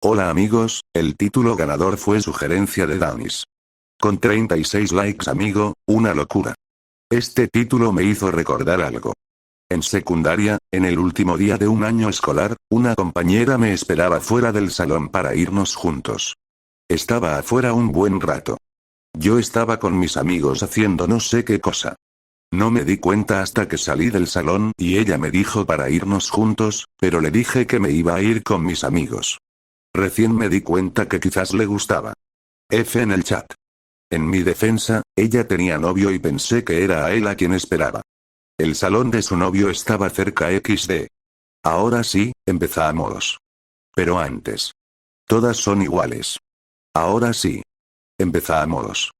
Hola amigos, el título ganador fue sugerencia de Danis. Con 36 likes amigo, una locura. Este título me hizo recordar algo. En secundaria, en el último día de un año escolar, una compañera me esperaba fuera del salón para irnos juntos. Estaba afuera un buen rato. Yo estaba con mis amigos haciendo no sé qué cosa. No me di cuenta hasta que salí del salón y ella me dijo para irnos juntos, pero le dije que me iba a ir con mis amigos. Recién me di cuenta que quizás le gustaba. F en el chat. En mi defensa, ella tenía novio y pensé que era a él a quien esperaba. El salón de su novio estaba cerca XD. Ahora sí, empezamos. Pero antes. Todas son iguales. Ahora sí. Empezamos.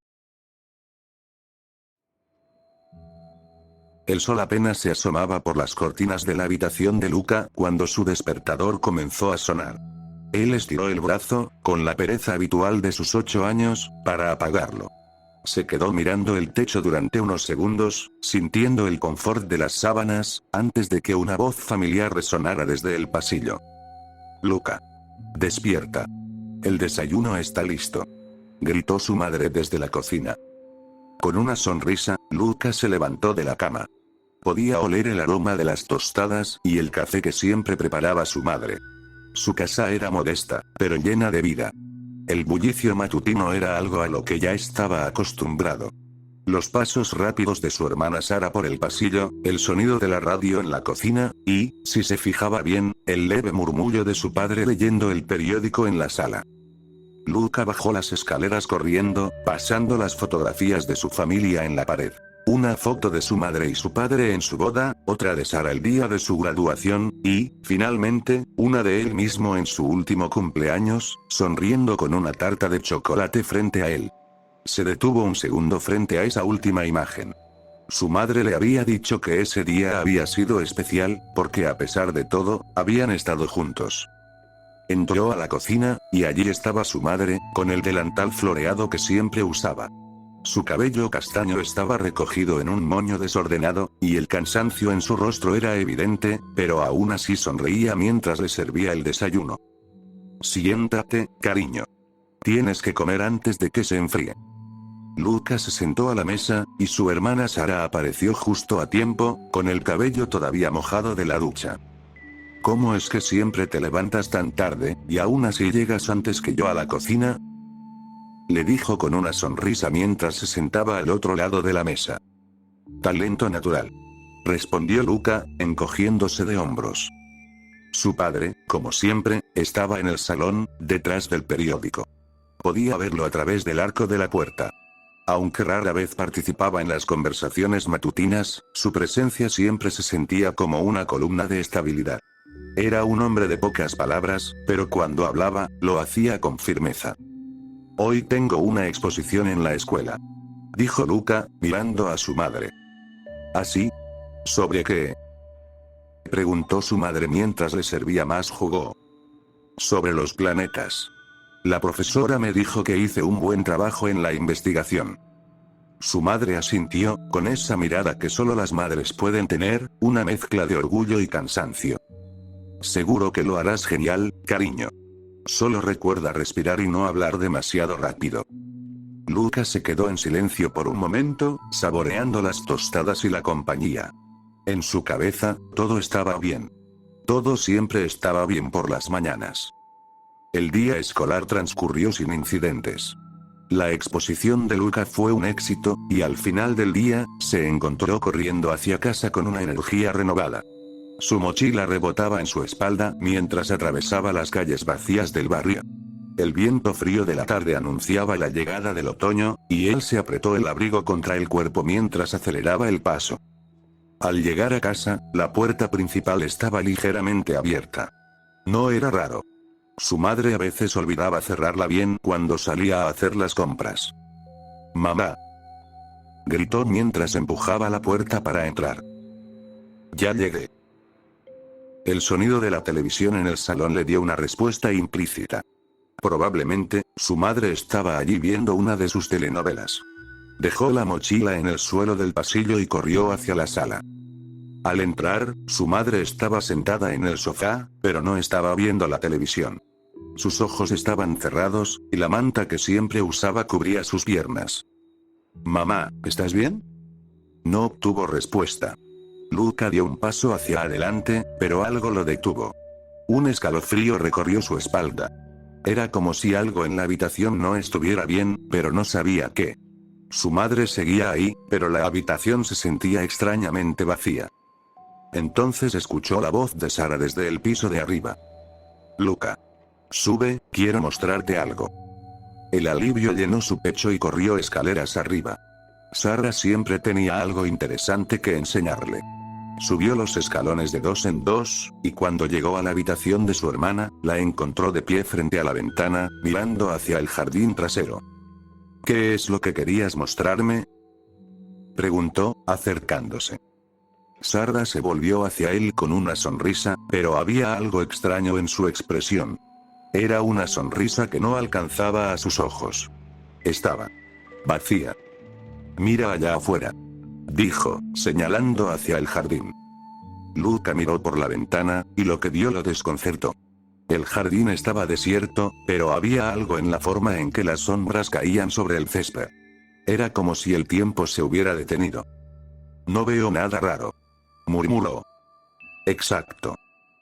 El sol apenas se asomaba por las cortinas de la habitación de Luca cuando su despertador comenzó a sonar. Él estiró el brazo, con la pereza habitual de sus 8 años, para apagarlo. Se quedó mirando el techo durante unos segundos, sintiendo el confort de las sábanas, antes de que una voz familiar resonara desde el pasillo. Luca. Despierta. El desayuno está listo. Gritó su madre desde la cocina. Con una sonrisa, Luca se levantó de la cama. Podía oler el aroma de las tostadas y el café que siempre preparaba su madre. Su casa era modesta, pero llena de vida. El bullicio matutino era algo a lo que ya estaba acostumbrado. Los pasos rápidos de su hermana Sara por el pasillo, el sonido de la radio en la cocina, y, si se fijaba bien, el leve murmullo de su padre leyendo el periódico en la sala. Luca bajó las escaleras corriendo, pasando las fotografías de su familia en la pared. Una foto de su madre y su padre en su boda, otra de Sara el día de su graduación, y, finalmente, una de él mismo en su último cumpleaños, sonriendo con una tarta de chocolate frente a él. Se detuvo un segundo frente a esa última imagen. Su madre le había dicho que ese día había sido especial, porque a pesar de todo, habían estado juntos. Entró a la cocina, y allí estaba su madre, con el delantal floreado que siempre usaba. Su cabello castaño estaba recogido en un moño desordenado, y el cansancio en su rostro era evidente, pero aún así sonreía mientras le servía el desayuno. Siéntate, cariño. Tienes que comer antes de que se enfríe. Luca se sentó a la mesa, y su hermana Sara apareció justo a tiempo, con el cabello todavía mojado de la ducha. ¿Cómo es que siempre te levantas tan tarde, y aún así llegas antes que yo a la cocina? Le dijo con una sonrisa mientras se sentaba al otro lado de la mesa. Talento natural. Respondió Luca, encogiéndose de hombros. Su padre, como siempre, estaba en el salón, detrás del periódico. Podía verlo a través del arco de la puerta. Aunque rara vez participaba en las conversaciones matutinas, su presencia siempre se sentía como una columna de estabilidad. Era un hombre de pocas palabras, pero cuando hablaba, lo hacía con firmeza. Hoy tengo una exposición en la escuela. Dijo Luca, mirando a su madre. ¿Así? ¿Sobre qué? Preguntó su madre mientras le servía más jugo. Sobre los planetas. La profesora me dijo que hice un buen trabajo en la investigación. Su madre asintió, con esa mirada que solo las madres pueden tener, una mezcla de orgullo y cansancio. Seguro que lo harás genial, cariño. Solo recuerda respirar y no hablar demasiado rápido. Luca se quedó en silencio por un momento, saboreando las tostadas y la compañía. En su cabeza, todo estaba bien. Todo siempre estaba bien por las mañanas. El día escolar transcurrió sin incidentes. La exposición de Luca fue un éxito, y al final del día, se encontró corriendo hacia casa con una energía renovada. Su mochila rebotaba en su espalda mientras atravesaba las calles vacías del barrio. El viento frío de la tarde anunciaba la llegada del otoño, y él se apretó el abrigo contra el cuerpo mientras aceleraba el paso. Al llegar a casa, la puerta principal estaba ligeramente abierta. No era raro. Su madre a veces olvidaba cerrarla bien cuando salía a hacer las compras. «Mamá», gritó mientras empujaba la puerta para entrar. «Ya llegué». El sonido de la televisión en el salón le dio una respuesta implícita. Probablemente, su madre estaba allí viendo una de sus telenovelas. Dejó la mochila en el suelo del pasillo y corrió hacia la sala. Al entrar, su madre estaba sentada en el sofá, pero no estaba viendo la televisión. Sus ojos estaban cerrados, y la manta que siempre usaba cubría sus piernas. «Mamá, ¿estás bien?». No obtuvo respuesta. Luca dio un paso hacia adelante, pero algo lo detuvo. Un escalofrío recorrió su espalda. Era como si algo en la habitación no estuviera bien, pero no sabía qué. Su madre seguía ahí, pero la habitación se sentía extrañamente vacía. Entonces escuchó la voz de Sara desde el piso de arriba. «Luca. Sube, quiero mostrarte algo». El alivio llenó su pecho y corrió escaleras arriba. Sara siempre tenía algo interesante que enseñarle. Subió los escalones de 2 en 2, y cuando llegó a la habitación de su hermana, la encontró de pie frente a la ventana, mirando hacia el jardín trasero. «¿Qué es lo que querías mostrarme?», preguntó, acercándose. Sara se volvió hacia él con una sonrisa, pero había algo extraño en su expresión. Era una sonrisa que no alcanzaba a sus ojos. Estaba vacía. «Mira allá afuera», dijo, señalando hacia el jardín. Luca miró por la ventana, y lo que vio lo desconcertó. El jardín estaba desierto, pero había algo en la forma en que las sombras caían sobre el césped. Era como si el tiempo se hubiera detenido. «No veo nada raro», murmuró. «Exacto»,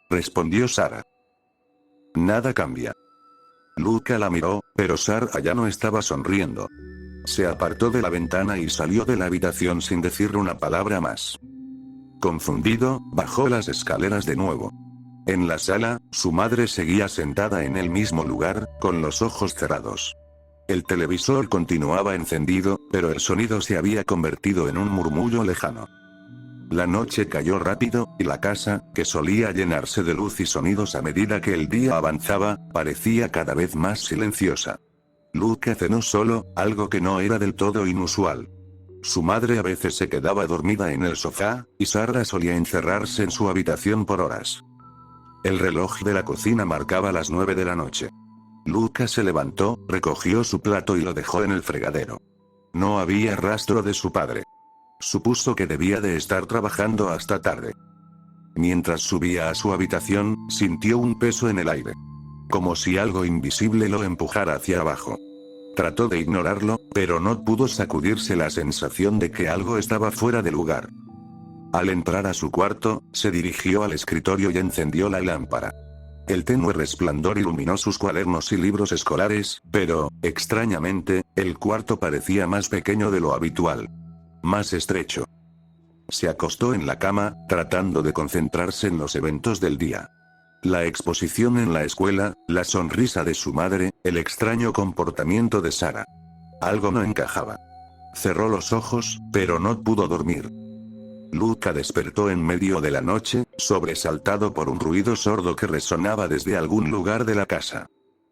respondió Sara. «Nada cambia». Luca la miró, pero Sara ya no estaba sonriendo. Se apartó de la ventana y salió de la habitación sin decir una palabra más. Confundido, bajó las escaleras de nuevo. En la sala, su madre seguía sentada en el mismo lugar, con los ojos cerrados. El televisor continuaba encendido, pero el sonido se había convertido en un murmullo lejano. La noche cayó rápido, y la casa, que solía llenarse de luz y sonidos a medida que el día avanzaba, parecía cada vez más silenciosa. Luca cenó solo, algo que no era del todo inusual. Su madre a veces se quedaba dormida en el sofá, y Sara solía encerrarse en su habitación por horas. El reloj de la cocina marcaba las 9 de la noche. Luca se levantó, recogió su plato y lo dejó en el fregadero. No había rastro de su padre. Supuso que debía de estar trabajando hasta tarde. Mientras subía a su habitación, sintió un peso en el aire. Como si algo invisible lo empujara hacia abajo. Trató de ignorarlo, pero no pudo sacudirse la sensación de que algo estaba fuera de lugar. Al entrar a su cuarto, se dirigió al escritorio y encendió la lámpara. El tenue resplandor iluminó sus cuadernos y libros escolares, pero, extrañamente, el cuarto parecía más pequeño de lo habitual. Más estrecho. Se acostó en la cama, tratando de concentrarse en los eventos del día. La exposición en la escuela, la sonrisa de su madre, el extraño comportamiento de Sara. Algo no encajaba. Cerró los ojos, pero no pudo dormir. Luca despertó en medio de la noche, sobresaltado por un ruido sordo que resonaba desde algún lugar de la casa.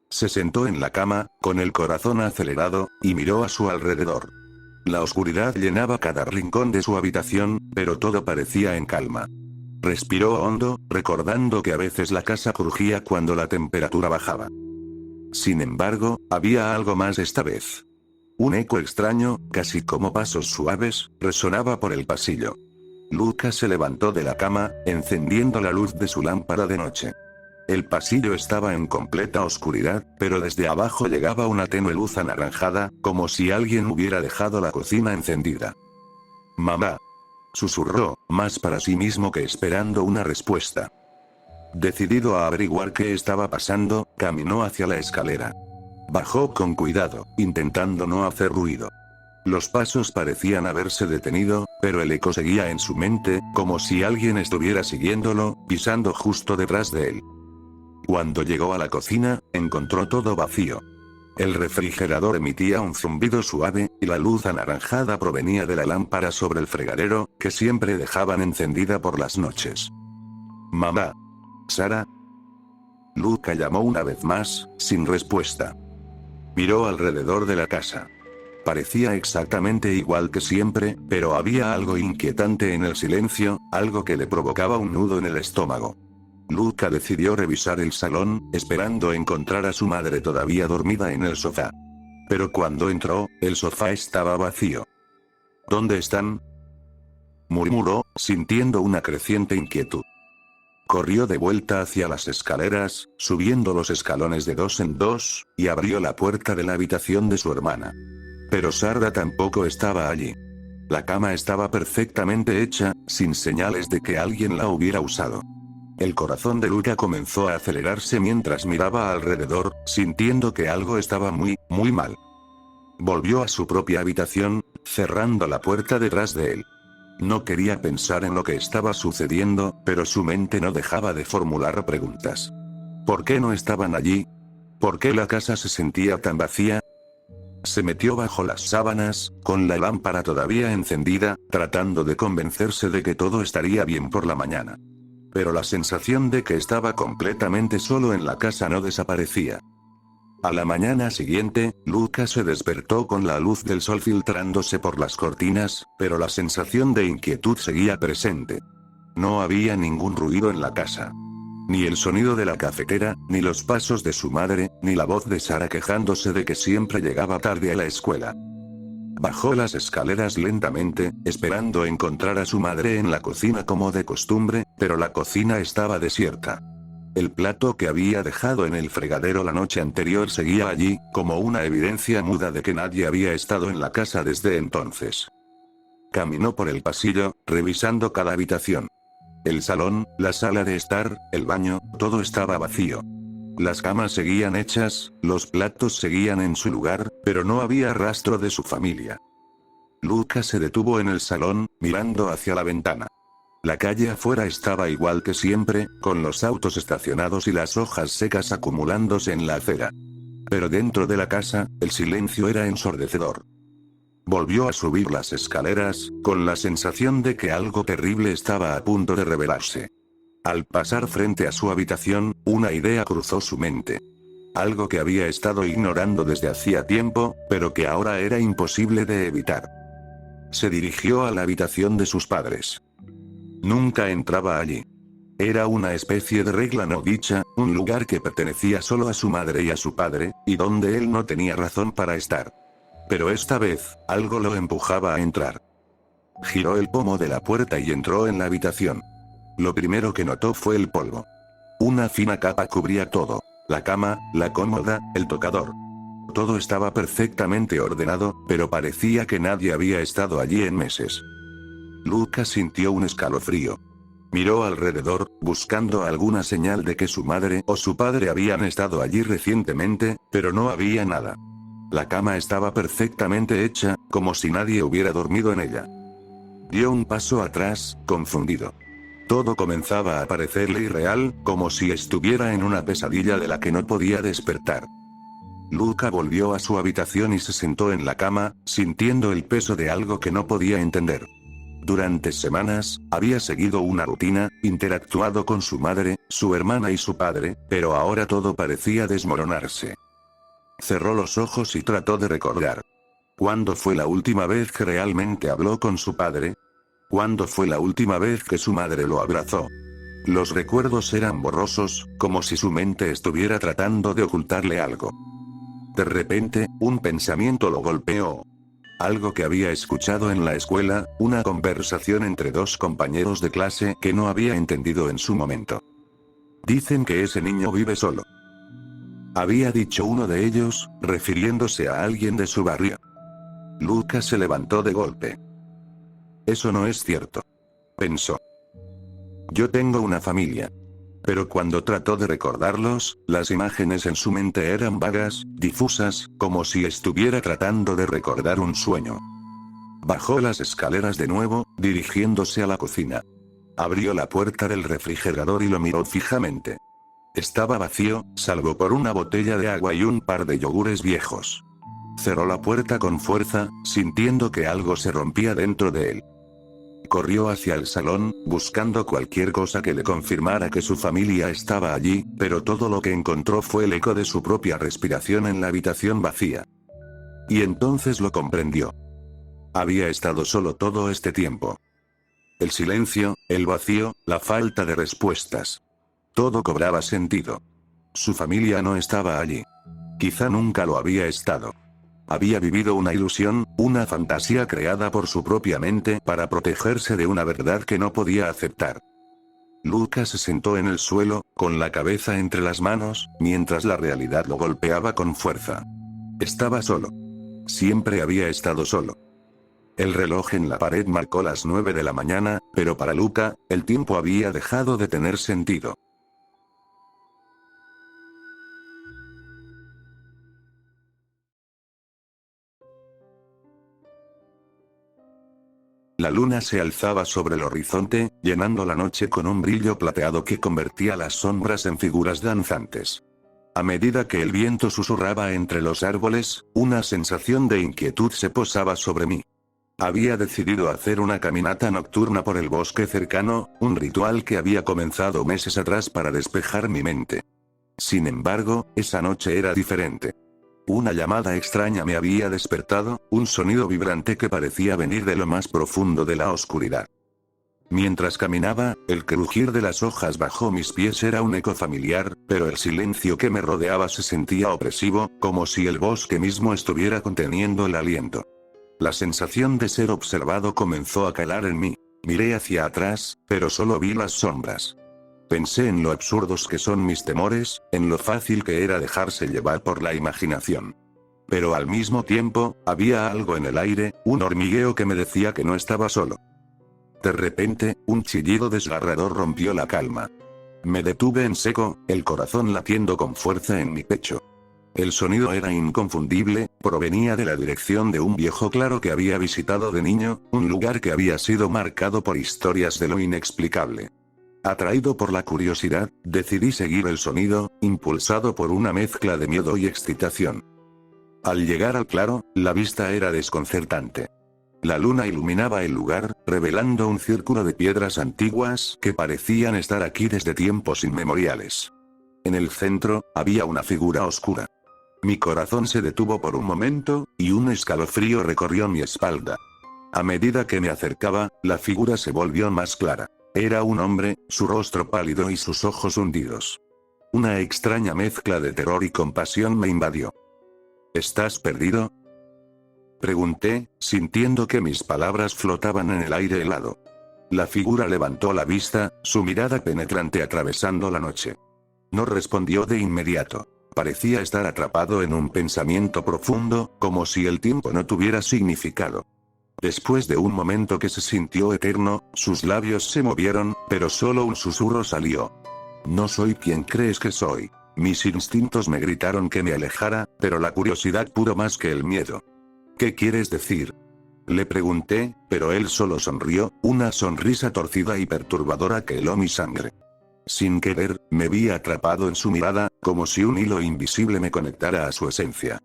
Se sentó en la cama, con el corazón acelerado, y miró a su alrededor. La oscuridad llenaba cada rincón de su habitación, pero todo parecía en calma. Respiró hondo, recordando que a veces la casa crujía cuando la temperatura bajaba. Sin embargo, había algo más esta vez. Un eco extraño, casi como pasos suaves, resonaba por el pasillo. Luca se levantó de la cama, encendiendo la luz de su lámpara de noche. El pasillo estaba en completa oscuridad, pero desde abajo llegaba una tenue luz anaranjada, como si alguien hubiera dejado la cocina encendida. «Mamá», susurró, más para sí mismo que esperando una respuesta. Decidido a averiguar qué estaba pasando, caminó hacia la escalera. Bajó con cuidado, intentando no hacer ruido. Los pasos parecían haberse detenido, pero el eco seguía en su mente, como si alguien estuviera siguiéndolo, pisando justo detrás de él. Cuando llegó a la cocina, encontró todo vacío. El refrigerador emitía un zumbido suave, y la luz anaranjada provenía de la lámpara sobre el fregadero, que siempre dejaban encendida por las noches. «Mamá. Sara». Luca llamó una vez más, sin respuesta. Miró alrededor de la casa. Parecía exactamente igual que siempre, pero había algo inquietante en el silencio, algo que le provocaba un nudo en el estómago. Luca decidió revisar el salón, esperando encontrar a su madre todavía dormida en el sofá. Pero cuando entró, el sofá estaba vacío. «¿Dónde están?», murmuró, sintiendo una creciente inquietud. Corrió de vuelta hacia las escaleras, subiendo los escalones de dos en dos, y abrió la puerta de la habitación de su hermana. Pero Sarah tampoco estaba allí. La cama estaba perfectamente hecha, sin señales de que alguien la hubiera usado. El corazón de Luca comenzó a acelerarse mientras miraba alrededor, sintiendo que algo estaba muy mal. Volvió a su propia habitación, cerrando la puerta detrás de él. No quería pensar en lo que estaba sucediendo, pero su mente no dejaba de formular preguntas. ¿Por qué no estaban allí? ¿Por qué la casa se sentía tan vacía? Se metió bajo las sábanas, con la lámpara todavía encendida, tratando de convencerse de que todo estaría bien por la mañana. Pero la sensación de que estaba completamente solo en la casa no desaparecía. A la mañana siguiente, Luca se despertó con la luz del sol filtrándose por las cortinas, pero la sensación de inquietud seguía presente. No había ningún ruido en la casa. Ni el sonido de la cafetera, ni los pasos de su madre, ni la voz de Sara quejándose de que siempre llegaba tarde a la escuela. Bajó las escaleras lentamente, esperando encontrar a su madre en la cocina como de costumbre, pero la cocina estaba desierta. El plato que había dejado en el fregadero la noche anterior seguía allí, como una evidencia muda de que nadie había estado en la casa desde entonces. Caminó por el pasillo, revisando cada habitación. El salón, la sala de estar, el baño, todo estaba vacío. Las camas seguían hechas, los platos seguían en su lugar, pero no había rastro de su familia. Luca se detuvo en el salón, mirando hacia la ventana. La calle afuera estaba igual que siempre, con los autos estacionados y las hojas secas acumulándose en la acera. Pero dentro de la casa, el silencio era ensordecedor. Volvió a subir las escaleras, con la sensación de que algo terrible estaba a punto de revelarse. Al pasar frente a su habitación, una idea cruzó su mente. Algo que había estado ignorando desde hacía tiempo, pero que ahora era imposible de evitar. Se dirigió a la habitación de sus padres. Nunca entraba allí. Era una especie de regla no dicha, un lugar que pertenecía solo a su madre y a su padre, y donde él no tenía razón para estar. Pero esta vez, algo lo empujaba a entrar. Giró el pomo de la puerta y entró en la habitación. Lo primero que notó fue el polvo. Una fina capa cubría todo: la cama, la cómoda, el tocador. Todo estaba perfectamente ordenado, pero parecía que nadie había estado allí en meses. Luca sintió un escalofrío. Miró alrededor, buscando alguna señal de que su madre o su padre habían estado allí recientemente, pero no había nada. La cama estaba perfectamente hecha, como si nadie hubiera dormido en ella. Dio un paso atrás, confundido. Todo comenzaba a parecerle irreal, como si estuviera en una pesadilla de la que no podía despertar. Luca volvió a su habitación y se sentó en la cama, sintiendo el peso de algo que no podía entender. Durante semanas, había seguido una rutina, interactuado con su madre, su hermana y su padre, pero ahora todo parecía desmoronarse. Cerró los ojos y trató de recordar. ¿Cuándo fue la última vez que realmente habló con su padre? ¿Cuándo fue la última vez que su madre lo abrazó? Los recuerdos eran borrosos, como si su mente estuviera tratando de ocultarle algo. De repente, un pensamiento lo golpeó. Algo que había escuchado en la escuela, una conversación entre dos compañeros de clase que no había entendido en su momento. Dicen que ese niño vive solo. Había dicho uno de ellos, refiriéndose a alguien de su barrio. Luca se levantó de golpe. Eso no es cierto, pensó. Yo tengo una familia. Pero cuando trató de recordarlos, las imágenes en su mente eran vagas, difusas, como si estuviera tratando de recordar un sueño. Bajó las escaleras de nuevo, dirigiéndose a la cocina. Abrió la puerta del refrigerador y lo miró fijamente. Estaba vacío, salvo por una botella de agua y un par de yogures viejos. Cerró la puerta con fuerza, sintiendo que algo se rompía dentro de él. Corrió hacia el salón, buscando cualquier cosa que le confirmara que su familia estaba allí, pero todo lo que encontró fue el eco de su propia respiración en la habitación vacía. Y entonces lo comprendió. Había estado solo todo este tiempo. El silencio, el vacío, la falta de respuestas. Todo cobraba sentido. Su familia no estaba allí. Quizá nunca lo había estado. Había vivido una ilusión, una fantasía creada por su propia mente para protegerse de una verdad que no podía aceptar. Luca se sentó en el suelo, con la cabeza entre las manos, mientras la realidad lo golpeaba con fuerza. Estaba solo. Siempre había estado solo. El reloj en la pared marcó las 9 de la mañana, pero para Luca, el tiempo había dejado de tener sentido. La luna se alzaba sobre el horizonte, llenando la noche con un brillo plateado que convertía las sombras en figuras danzantes. A medida que el viento susurraba entre los árboles, una sensación de inquietud se posaba sobre mí. Había decidido hacer una caminata nocturna por el bosque cercano, un ritual que había comenzado meses atrás para despejar mi mente. Sin embargo, esa noche era diferente. Una llamada extraña me había despertado, un sonido vibrante que parecía venir de lo más profundo de la oscuridad. Mientras caminaba, el crujir de las hojas bajo mis pies era un eco familiar, pero el silencio que me rodeaba se sentía opresivo, como si el bosque mismo estuviera conteniendo el aliento. La sensación de ser observado comenzó a calar en mí. Miré hacia atrás, pero solo vi las sombras. Pensé en lo absurdos que son mis temores, en lo fácil que era dejarse llevar por la imaginación. Pero al mismo tiempo, había algo en el aire, un hormigueo que me decía que no estaba solo. De repente, un chillido desgarrador rompió la calma. Me detuve en seco, el corazón latiendo con fuerza en mi pecho. El sonido era inconfundible, provenía de la dirección de un viejo claro que había visitado de niño, un lugar que había sido marcado por historias de lo inexplicable. Atraído por la curiosidad, decidí seguir el sonido, impulsado por una mezcla de miedo y excitación. Al llegar al claro, la vista era desconcertante. La luna iluminaba el lugar, revelando un círculo de piedras antiguas que parecían estar aquí desde tiempos inmemoriales. En el centro, había una figura oscura. Mi corazón se detuvo por un momento, y un escalofrío recorrió mi espalda. A medida que me acercaba, la figura se volvió más clara. Era un hombre, su rostro pálido y sus ojos hundidos. Una extraña mezcla de terror y compasión me invadió. ¿Estás perdido?, pregunté, sintiendo que mis palabras flotaban en el aire helado. La figura levantó la vista, su mirada penetrante atravesando la noche. No respondió de inmediato. Parecía estar atrapado en un pensamiento profundo, como si el tiempo no tuviera significado. Después de un momento que se sintió eterno, sus labios se movieron, pero solo un susurro salió. No soy quien crees que soy. Mis instintos me gritaron que me alejara, pero la curiosidad pudo más que el miedo. ¿Qué quieres decir?, le pregunté, pero él solo sonrió, una sonrisa torcida y perturbadora que heló mi sangre. Sin querer, me vi atrapado en su mirada, como si un hilo invisible me conectara a su esencia.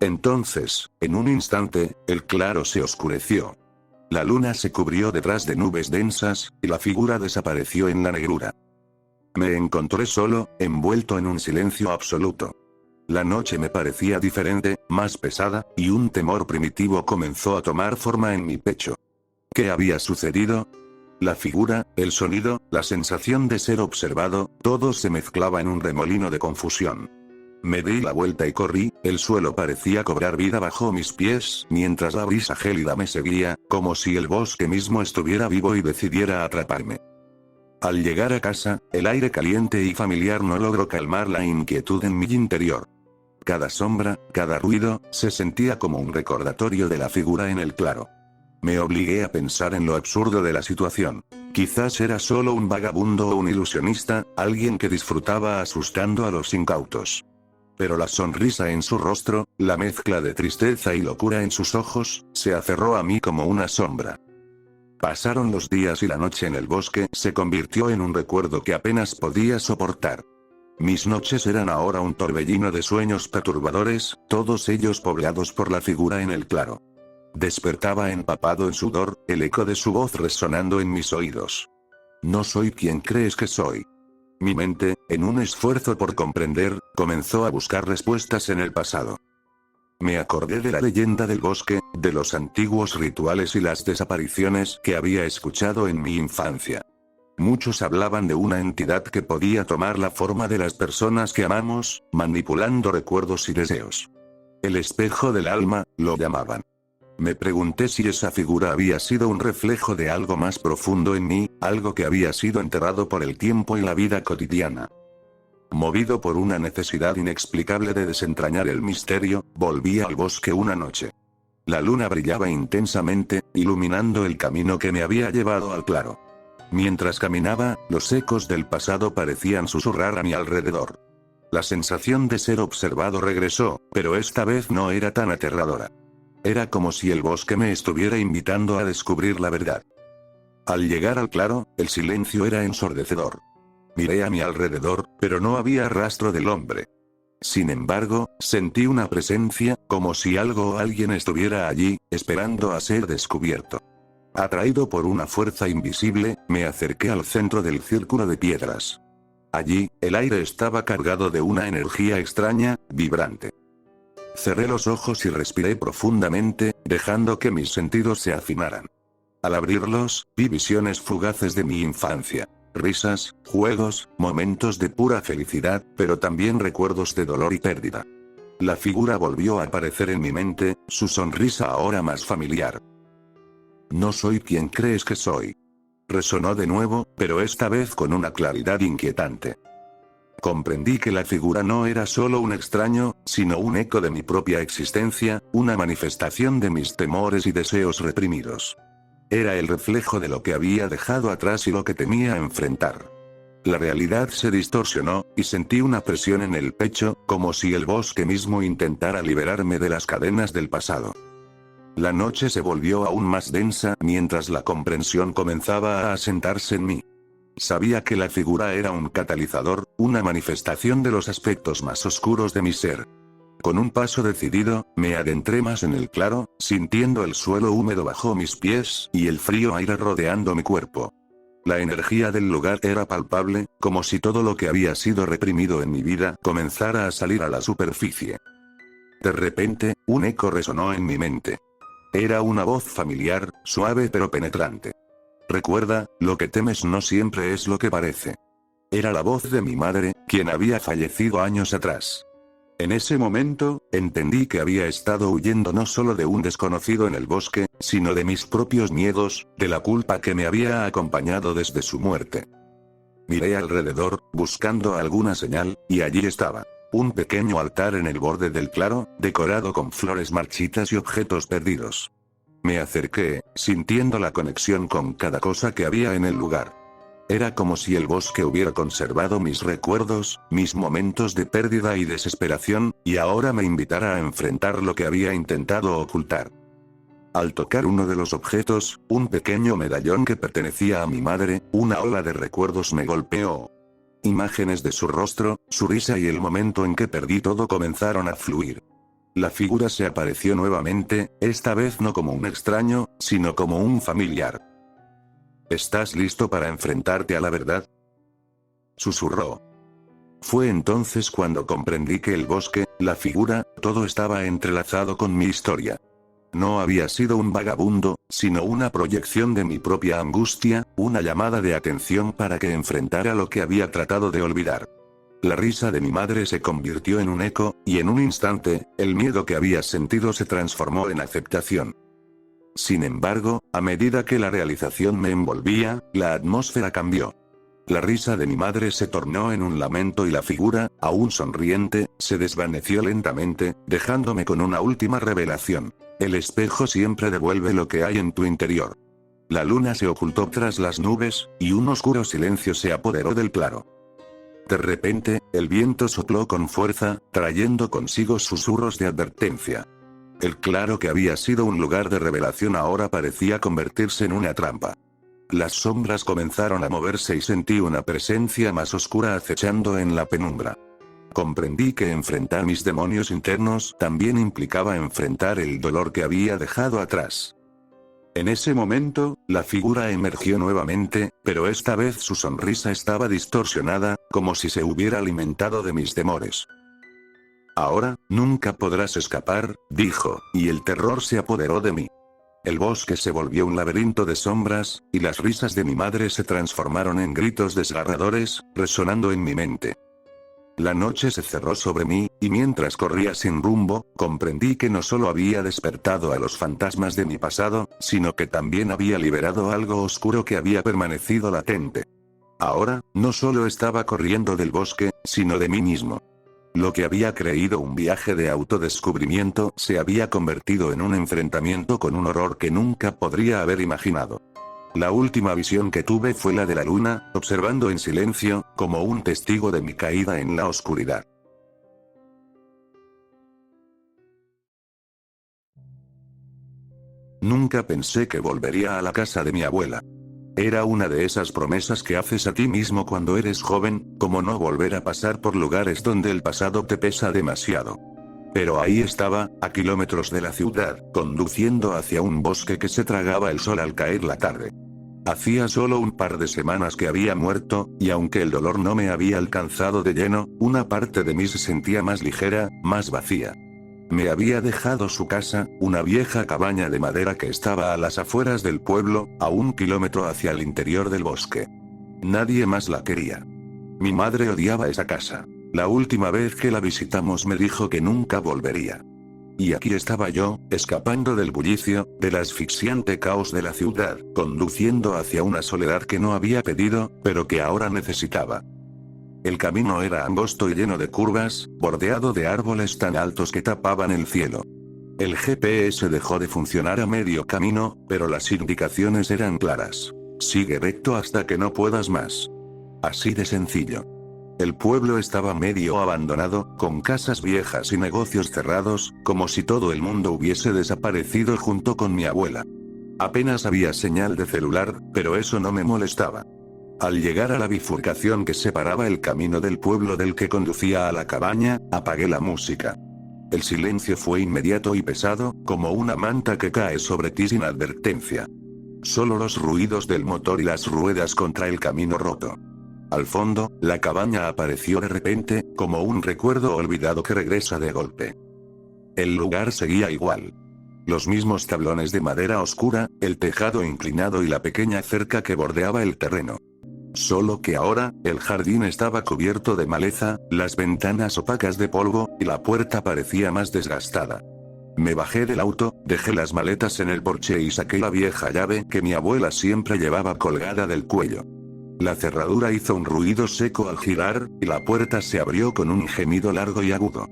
Entonces, en un instante, el claro se oscureció. La luna se cubrió detrás de nubes densas, y la figura desapareció en la negrura. Me encontré solo, envuelto en un silencio absoluto. La noche me parecía diferente, más pesada, y un temor primitivo comenzó a tomar forma en mi pecho. ¿Qué había sucedido? La figura, el sonido, la sensación de ser observado, todo se mezclaba en un remolino de confusión. Me di la vuelta y corrí, el suelo parecía cobrar vida bajo mis pies, mientras la brisa gélida me seguía, como si el bosque mismo estuviera vivo y decidiera atraparme. Al llegar a casa, el aire caliente y familiar no logró calmar la inquietud en mi interior. Cada sombra, cada ruido, se sentía como un recordatorio de la figura en el claro. Me obligué a pensar en lo absurdo de la situación. Quizás era solo un vagabundo o un ilusionista, alguien que disfrutaba asustando a los incautos. Pero la sonrisa en su rostro, la mezcla de tristeza y locura en sus ojos, se aferró a mí como una sombra. Pasaron los días y la noche en el bosque se convirtió en un recuerdo que apenas podía soportar. Mis noches eran ahora un torbellino de sueños perturbadores, todos ellos poblados por la figura en el claro. Despertaba empapado en sudor, el eco de su voz resonando en mis oídos. No soy quien crees que soy. Mi mente, en un esfuerzo por comprender, comenzó a buscar respuestas en el pasado. Me acordé de la leyenda del bosque, de los antiguos rituales y las desapariciones que había escuchado en mi infancia. Muchos hablaban de una entidad que podía tomar la forma de las personas que amamos, manipulando recuerdos y deseos. El espejo del alma, lo llamaban. Me pregunté si esa figura había sido un reflejo de algo más profundo en mí, algo que había sido enterrado por el tiempo y la vida cotidiana. Movido por una necesidad inexplicable de desentrañar el misterio, volví al bosque una noche. La luna brillaba intensamente, iluminando el camino que me había llevado al claro. Mientras caminaba, los ecos del pasado parecían susurrar a mi alrededor. La sensación de ser observado regresó, pero esta vez no era tan aterradora. Era como si el bosque me estuviera invitando a descubrir la verdad. Al llegar al claro, el silencio era ensordecedor. Miré a mi alrededor, pero no había rastro del hombre. Sin embargo, sentí una presencia, como si algo o alguien estuviera allí, esperando a ser descubierto. Atraído por una fuerza invisible, me acerqué al centro del círculo de piedras. Allí, el aire estaba cargado de una energía extraña, vibrante. Cerré los ojos y respiré profundamente, dejando que mis sentidos se afinaran. Al abrirlos, vi visiones fugaces de mi infancia. Risas, juegos, momentos de pura felicidad, pero también recuerdos de dolor y pérdida. La figura volvió a aparecer en mi mente, su sonrisa ahora más familiar. No soy quien crees que soy. Resonó de nuevo, pero esta vez con una claridad inquietante. Comprendí que la figura no era solo un extraño, sino un eco de mi propia existencia, una manifestación de mis temores y deseos reprimidos. Era el reflejo de lo que había dejado atrás y lo que temía enfrentar. La realidad se distorsionó, y sentí una presión en el pecho, como si el bosque mismo intentara liberarme de las cadenas del pasado. La noche se volvió aún más densa, mientras la comprensión comenzaba a asentarse en mí. Sabía que la figura era un catalizador, una manifestación de los aspectos más oscuros de mi ser. Con un paso decidido, me adentré más en el claro, sintiendo el suelo húmedo bajo mis pies, y el frío aire rodeando mi cuerpo. La energía del lugar era palpable, como si todo lo que había sido reprimido en mi vida comenzara a salir a la superficie. De repente, un eco resonó en mi mente. Era una voz familiar, suave pero penetrante. Recuerda, lo que temes no siempre es lo que parece. Era la voz de mi madre, quien había fallecido años atrás. En ese momento, entendí que había estado huyendo no solo de un desconocido en el bosque, sino de mis propios miedos, de la culpa que me había acompañado desde su muerte. Miré alrededor, buscando alguna señal, y allí estaba. Un pequeño altar en el borde del claro, decorado con flores marchitas y objetos perdidos. Me acerqué, sintiendo la conexión con cada cosa que había en el lugar. Era como si el bosque hubiera conservado mis recuerdos, mis momentos de pérdida y desesperación, y ahora me invitara a enfrentar lo que había intentado ocultar. Al tocar uno de los objetos, un pequeño medallón que pertenecía a mi madre, una ola de recuerdos me golpeó. Imágenes de su rostro, su risa y el momento en que perdí todo comenzaron a fluir. La figura se apareció nuevamente, esta vez no como un extraño, sino como un familiar. ¿Estás listo para enfrentarte a la verdad?, susurró. Fue entonces cuando comprendí que el bosque, la figura, todo estaba entrelazado con mi historia. No había sido un vagabundo, sino una proyección de mi propia angustia, una llamada de atención para que enfrentara lo que había tratado de olvidar. La risa de mi madre se convirtió en un eco, y en un instante, el miedo que había sentido se transformó en aceptación. Sin embargo, a medida que la realización me envolvía, la atmósfera cambió. La risa de mi madre se tornó en un lamento y la figura, aún sonriente, se desvaneció lentamente, dejándome con una última revelación. El espejo siempre devuelve lo que hay en tu interior. La luna se ocultó tras las nubes, y un oscuro silencio se apoderó del claro. De repente, el viento sopló con fuerza, trayendo consigo susurros de advertencia. El claro que había sido un lugar de revelación ahora parecía convertirse en una trampa. Las sombras comenzaron a moverse y sentí una presencia más oscura acechando en la penumbra. Comprendí que enfrentar mis demonios internos también implicaba enfrentar el dolor que había dejado atrás. En ese momento, la figura emergió nuevamente, pero esta vez su sonrisa estaba distorsionada, como si se hubiera alimentado de mis temores. Ahora, nunca podrás escapar, dijo, y el terror se apoderó de mí. El bosque se volvió un laberinto de sombras, y las risas de mi madre se transformaron en gritos desgarradores, resonando en mi mente. La noche se cerró sobre mí, y mientras corría sin rumbo, comprendí que no solo había despertado a los fantasmas de mi pasado, sino que también había liberado algo oscuro que había permanecido latente. Ahora, no solo estaba corriendo del bosque, sino de mí mismo. Lo que había creído un viaje de autodescubrimiento se había convertido en un enfrentamiento con un horror que nunca podría haber imaginado. La última visión que tuve fue la de la luna, observando en silencio, como un testigo de mi caída en la oscuridad. Nunca pensé que volvería a la casa de mi abuela. Era una de esas promesas que haces a ti mismo cuando eres joven, como no volver a pasar por lugares donde el pasado te pesa demasiado. Pero ahí estaba, a kilómetros de la ciudad, conduciendo hacia un bosque que se tragaba el sol al caer la tarde. Hacía solo un par de semanas que había muerto, y aunque el dolor no me había alcanzado de lleno, una parte de mí se sentía más ligera, más vacía. Me había dejado su casa, una vieja cabaña de madera que estaba a las afueras del pueblo, a 1 kilómetro hacia el interior del bosque. Nadie más la quería. Mi madre odiaba esa casa. La última vez que la visitamos me dijo que nunca volvería. Y aquí estaba yo, escapando del bullicio, del asfixiante caos de la ciudad, conduciendo hacia una soledad que no había pedido, pero que ahora necesitaba. El camino era angosto y lleno de curvas, bordeado de árboles tan altos que tapaban el cielo. El GPS dejó de funcionar a medio camino, pero las indicaciones eran claras. Sigue recto hasta que no puedas más. Así de sencillo. El pueblo estaba medio abandonado, con casas viejas y negocios cerrados, como si todo el mundo hubiese desaparecido junto con mi abuela. Apenas había señal de celular, pero eso no me molestaba. Al llegar a la bifurcación que separaba el camino del pueblo del que conducía a la cabaña, apagué la música. El silencio fue inmediato y pesado, como una manta que cae sobre ti sin advertencia. Solo los ruidos del motor y las ruedas contra el camino roto. Al fondo, la cabaña apareció de repente, como un recuerdo olvidado que regresa de golpe. El lugar seguía igual. Los mismos tablones de madera oscura, el tejado inclinado y la pequeña cerca que bordeaba el terreno. Solo que ahora, el jardín estaba cubierto de maleza, las ventanas opacas de polvo, y la puerta parecía más desgastada. Me bajé del auto, dejé las maletas en el porche y saqué la vieja llave que mi abuela siempre llevaba colgada del cuello. La cerradura hizo un ruido seco al girar, y la puerta se abrió con un gemido largo y agudo.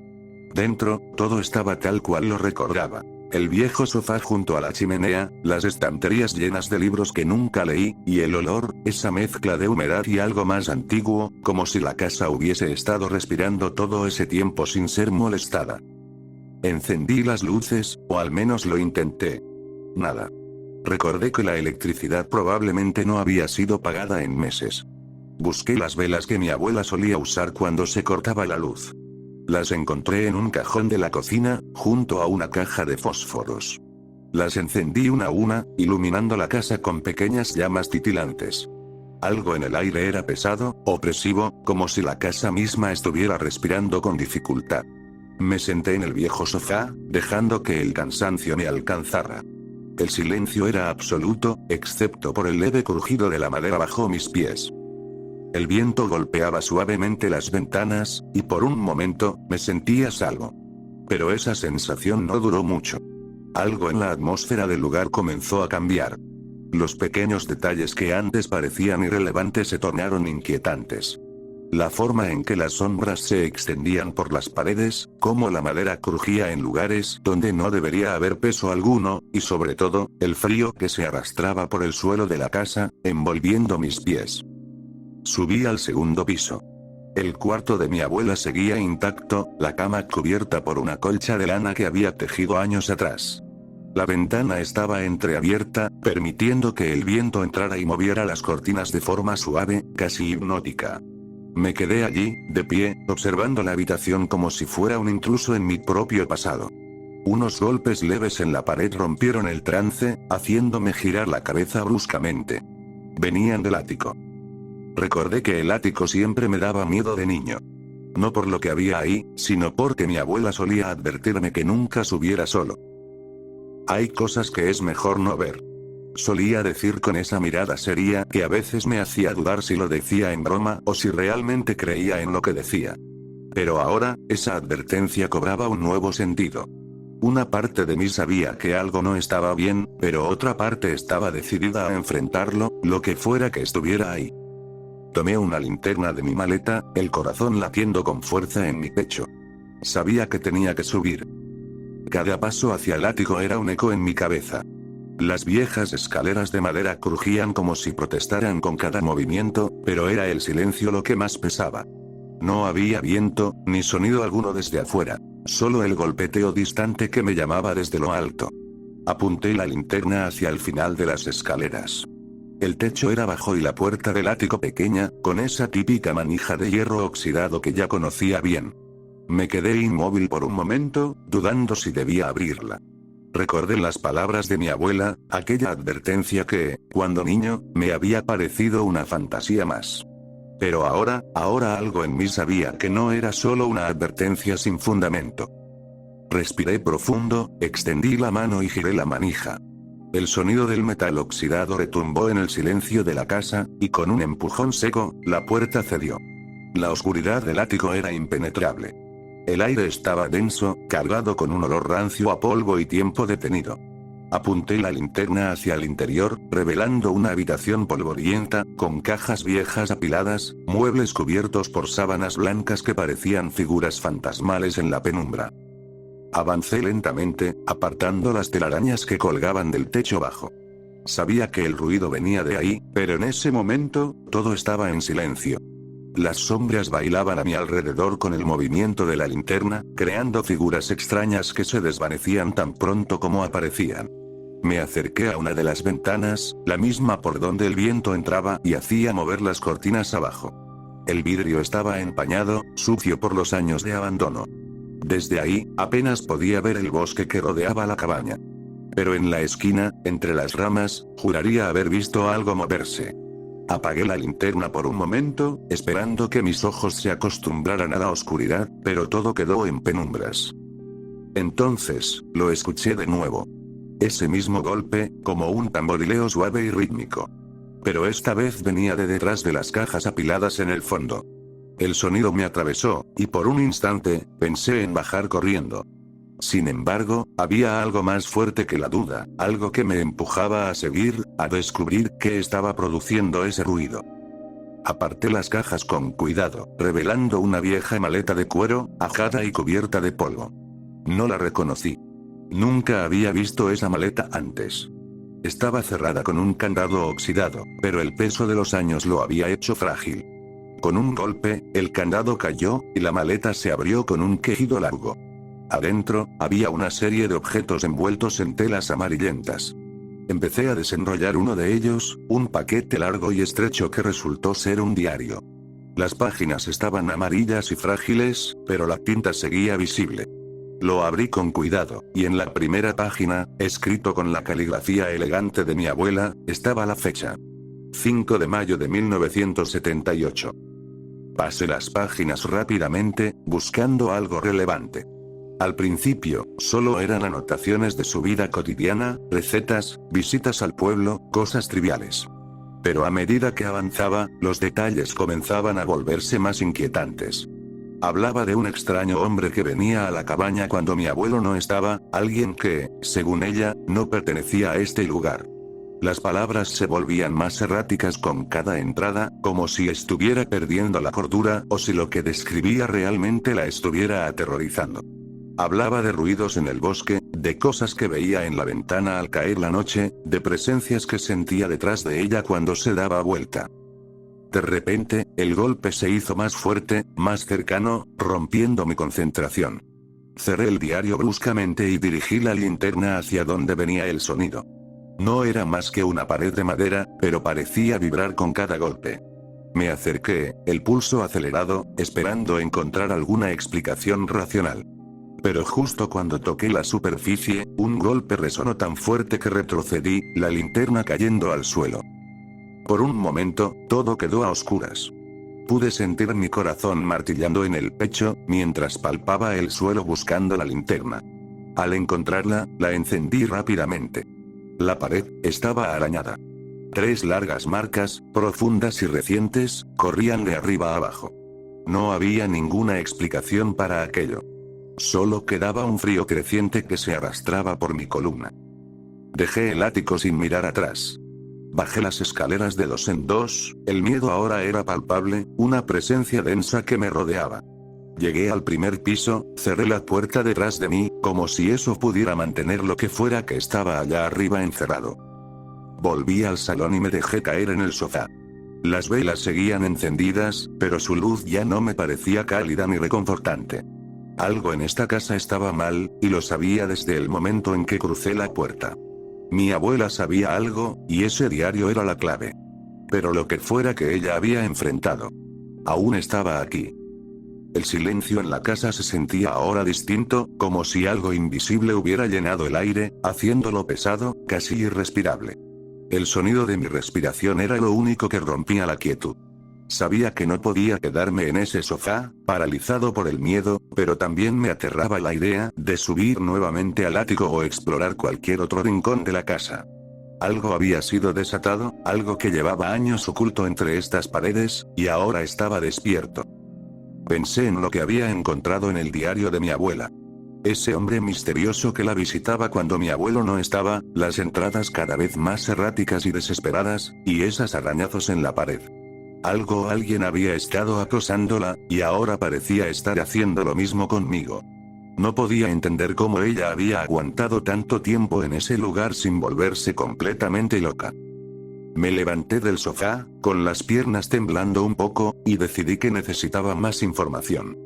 Dentro, todo estaba tal cual lo recordaba. El viejo sofá junto a la chimenea, las estanterías llenas de libros que nunca leí, y el olor, esa mezcla de humedad y algo más antiguo, como si la casa hubiese estado respirando todo ese tiempo sin ser molestada. Encendí las luces, o al menos lo intenté. Nada. Recordé que la electricidad probablemente no había sido pagada en meses. Busqué las velas que mi abuela solía usar cuando se cortaba la luz. Las encontré en un cajón de la cocina, junto a una caja de fósforos. Las encendí una a una, iluminando la casa con pequeñas llamas titilantes. Algo en el aire era pesado, opresivo, como si la casa misma estuviera respirando con dificultad. Me senté en el viejo sofá, dejando que el cansancio me alcanzara. El silencio era absoluto, excepto por el leve crujido de la madera bajo mis pies. El viento golpeaba suavemente las ventanas, y por un momento, me sentí a salvo. Pero esa sensación no duró mucho. Algo en la atmósfera del lugar comenzó a cambiar. Los pequeños detalles que antes parecían irrelevantes se tornaron inquietantes. La forma en que las sombras se extendían por las paredes, cómo la madera crujía en lugares donde no debería haber peso alguno, y sobre todo, el frío que se arrastraba por el suelo de la casa, envolviendo mis pies. Subí al segundo piso. El cuarto de mi abuela seguía intacto, la cama cubierta por una colcha de lana que había tejido años atrás. La ventana estaba entreabierta, permitiendo que el viento entrara y moviera las cortinas de forma suave, casi hipnótica. Me quedé allí, de pie, observando la habitación como si fuera un intruso en mi propio pasado. Unos golpes leves en la pared rompieron el trance, haciéndome girar la cabeza bruscamente. Venían del ático. Recordé que el ático siempre me daba miedo de niño. No por lo que había ahí, sino porque mi abuela solía advertirme que nunca subiera solo. Hay cosas que es mejor no ver. Solía decir con esa mirada seria que a veces me hacía dudar si lo decía en broma o si realmente creía en lo que decía. Pero ahora, esa advertencia cobraba un nuevo sentido. Una parte de mí sabía que algo no estaba bien, pero otra parte estaba decidida a enfrentarlo, lo que fuera que estuviera ahí. Tomé una linterna de mi maleta, el corazón latiendo con fuerza en mi pecho. Sabía que tenía que subir. Cada paso hacia el ático era un eco en mi cabeza. Las viejas escaleras de madera crujían como si protestaran con cada movimiento, pero era el silencio lo que más pesaba. No había viento, ni sonido alguno desde afuera. Solo el golpeteo distante que me llamaba desde lo alto. Apunté la linterna hacia el final de las escaleras. El techo era bajo y la puerta del ático pequeña, con esa típica manija de hierro oxidado que ya conocía bien. Me quedé inmóvil por un momento, dudando si debía abrirla. Recordé las palabras de mi abuela, aquella advertencia que, cuando niño, me había parecido una fantasía más. Pero ahora algo en mí sabía que no era solo una advertencia sin fundamento. Respiré profundo, extendí la mano y giré la manija. El sonido del metal oxidado retumbó en el silencio de la casa, y con un empujón seco, la puerta cedió. La oscuridad del ático era impenetrable. El aire estaba denso, cargado con un olor rancio a polvo y tiempo detenido. Apunté la linterna hacia el interior, revelando una habitación polvorienta, con cajas viejas apiladas, muebles cubiertos por sábanas blancas que parecían figuras fantasmales en la penumbra. Avancé lentamente, apartando las telarañas que colgaban del techo bajo. Sabía que el ruido venía de ahí, pero en ese momento, todo estaba en silencio. Las sombras bailaban a mi alrededor con el movimiento de la linterna, creando figuras extrañas que se desvanecían tan pronto como aparecían. Me acerqué a una de las ventanas, la misma por donde el viento entraba y hacía mover las cortinas abajo. El vidrio estaba empañado, sucio por los años de abandono. Desde ahí, apenas podía ver el bosque que rodeaba la cabaña. Pero en la esquina, entre las ramas, juraría haber visto algo moverse. Apagué la linterna por un momento, esperando que mis ojos se acostumbraran a la oscuridad, pero todo quedó en penumbras. Entonces, lo escuché de nuevo. Ese mismo golpe, como un tamborileo suave y rítmico. Pero esta vez venía de detrás de las cajas apiladas en el fondo. El sonido me atravesó, y por un instante, pensé en bajar corriendo. Sin embargo, había algo más fuerte que la duda, algo que me empujaba a seguir, a descubrir qué estaba produciendo ese ruido. Aparté las cajas con cuidado, revelando una vieja maleta de cuero, ajada y cubierta de polvo. No la reconocí. Nunca había visto esa maleta antes. Estaba cerrada con un candado oxidado, pero el peso de los años lo había hecho frágil. Con un golpe, el candado cayó, y la maleta se abrió con un quejido largo. Adentro, había una serie de objetos envueltos en telas amarillentas. Empecé a desenrollar uno de ellos, un paquete largo y estrecho que resultó ser un diario. Las páginas estaban amarillas y frágiles, pero la tinta seguía visible. Lo abrí con cuidado, y en la primera página, escrito con la caligrafía elegante de mi abuela, estaba la fecha. 5 de mayo de 1978. Pasé las páginas rápidamente, buscando algo relevante. Al principio, solo eran anotaciones de su vida cotidiana, recetas, visitas al pueblo, cosas triviales. Pero a medida que avanzaba, los detalles comenzaban a volverse más inquietantes. Hablaba de un extraño hombre que venía a la cabaña cuando mi abuelo no estaba, alguien que, según ella, no pertenecía a este lugar. Las palabras se volvían más erráticas con cada entrada, como si estuviera perdiendo la cordura o si lo que describía realmente la estuviera aterrorizando. Hablaba de ruidos en el bosque, de cosas que veía en la ventana al caer la noche, de presencias que sentía detrás de ella cuando se daba vuelta. De repente, el golpe se hizo más fuerte, más cercano, rompiendo mi concentración. Cerré el diario bruscamente y dirigí la linterna hacia donde venía el sonido. No era más que una pared de madera, pero parecía vibrar con cada golpe. Me acerqué, el pulso acelerado, esperando encontrar alguna explicación racional. Pero justo cuando toqué la superficie, un golpe resonó tan fuerte que retrocedí, la linterna cayendo al suelo. Por un momento, todo quedó a oscuras. Pude sentir mi corazón martillando en el pecho, mientras palpaba el suelo buscando la linterna. Al encontrarla, la encendí rápidamente. La pared estaba arañada. 3 largas marcas, profundas y recientes, corrían de arriba a abajo. no había ninguna explicación para aquello. Solo quedaba un frío creciente que se arrastraba por mi columna. Dejé el ático sin mirar atrás. Bajé las escaleras de dos en dos, el miedo ahora era palpable, una presencia densa que me rodeaba. Llegué al primer piso, cerré la puerta detrás de mí, como si eso pudiera mantener lo que fuera que estaba allá arriba encerrado. Volví al salón y me dejé caer en el sofá. Las velas seguían encendidas, pero su luz ya no me parecía cálida ni reconfortante. Algo en esta casa estaba mal, y lo sabía desde el momento en que crucé la puerta. Mi abuela sabía algo, y ese diario era la clave. Pero lo que fuera que ella había enfrentado, aún estaba aquí. El silencio en la casa se sentía ahora distinto, como si algo invisible hubiera llenado el aire, haciéndolo pesado, casi irrespirable. El sonido de mi respiración era lo único que rompía la quietud. Sabía que no podía quedarme en ese sofá, paralizado por el miedo, pero también me aterraba la idea de subir nuevamente al ático o explorar cualquier otro rincón de la casa. Algo había sido desatado, algo que llevaba años oculto entre estas paredes, y ahora estaba despierto. Pensé en lo que había encontrado en el diario de mi abuela. Ese hombre misterioso que la visitaba cuando mi abuelo no estaba, las entradas cada vez más erráticas y desesperadas, y esos arañazos en la pared. Algo o alguien había estado acosándola, y ahora parecía estar haciendo lo mismo conmigo. No podía entender cómo ella había aguantado tanto tiempo en ese lugar sin volverse completamente loca. Me levanté del sofá, con las piernas temblando un poco, y decidí que necesitaba más información.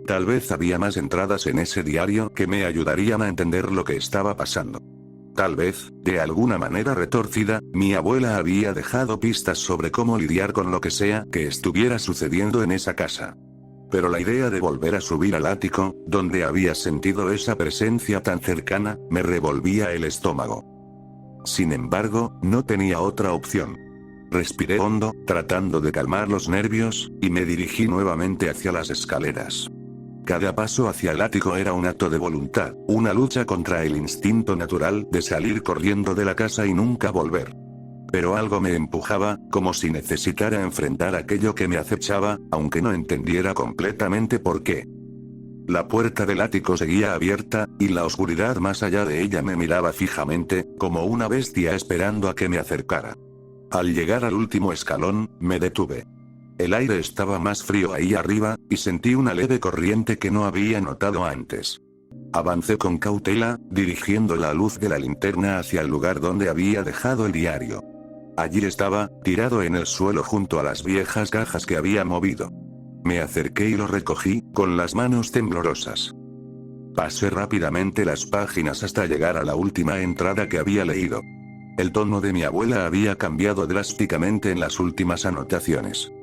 Tal vez había más entradas en ese diario que me ayudarían a entender lo que estaba pasando. Tal vez, de alguna manera retorcida, mi abuela había dejado pistas sobre cómo lidiar con lo que sea que estuviera sucediendo en esa casa. Pero la idea de volver a subir al ático, donde había sentido esa presencia tan cercana, me revolvía el estómago. Sin embargo, no tenía otra opción. Respiré hondo, tratando de calmar los nervios, y me dirigí nuevamente hacia las escaleras. Cada paso hacia el ático era un acto de voluntad, una lucha contra el instinto natural de salir corriendo de la casa y nunca volver. Pero algo me empujaba, como si necesitara enfrentar aquello que me acechaba, aunque no entendiera completamente por qué. La puerta del ático seguía abierta, y la oscuridad más allá de ella me miraba fijamente, como una bestia esperando a que me acercara. Al llegar al último escalón, me detuve. El aire estaba más frío ahí arriba, y sentí una leve corriente que no había notado antes. Avancé con cautela, dirigiendo la luz de la linterna hacia el lugar donde había dejado el diario. Allí estaba, tirado en el suelo junto a las viejas cajas que había movido. Me acerqué y lo recogí, con las manos temblorosas. Pasé rápidamente las páginas hasta llegar a la última entrada que había leído. El tono de mi abuela había cambiado drásticamente en las últimas anotaciones.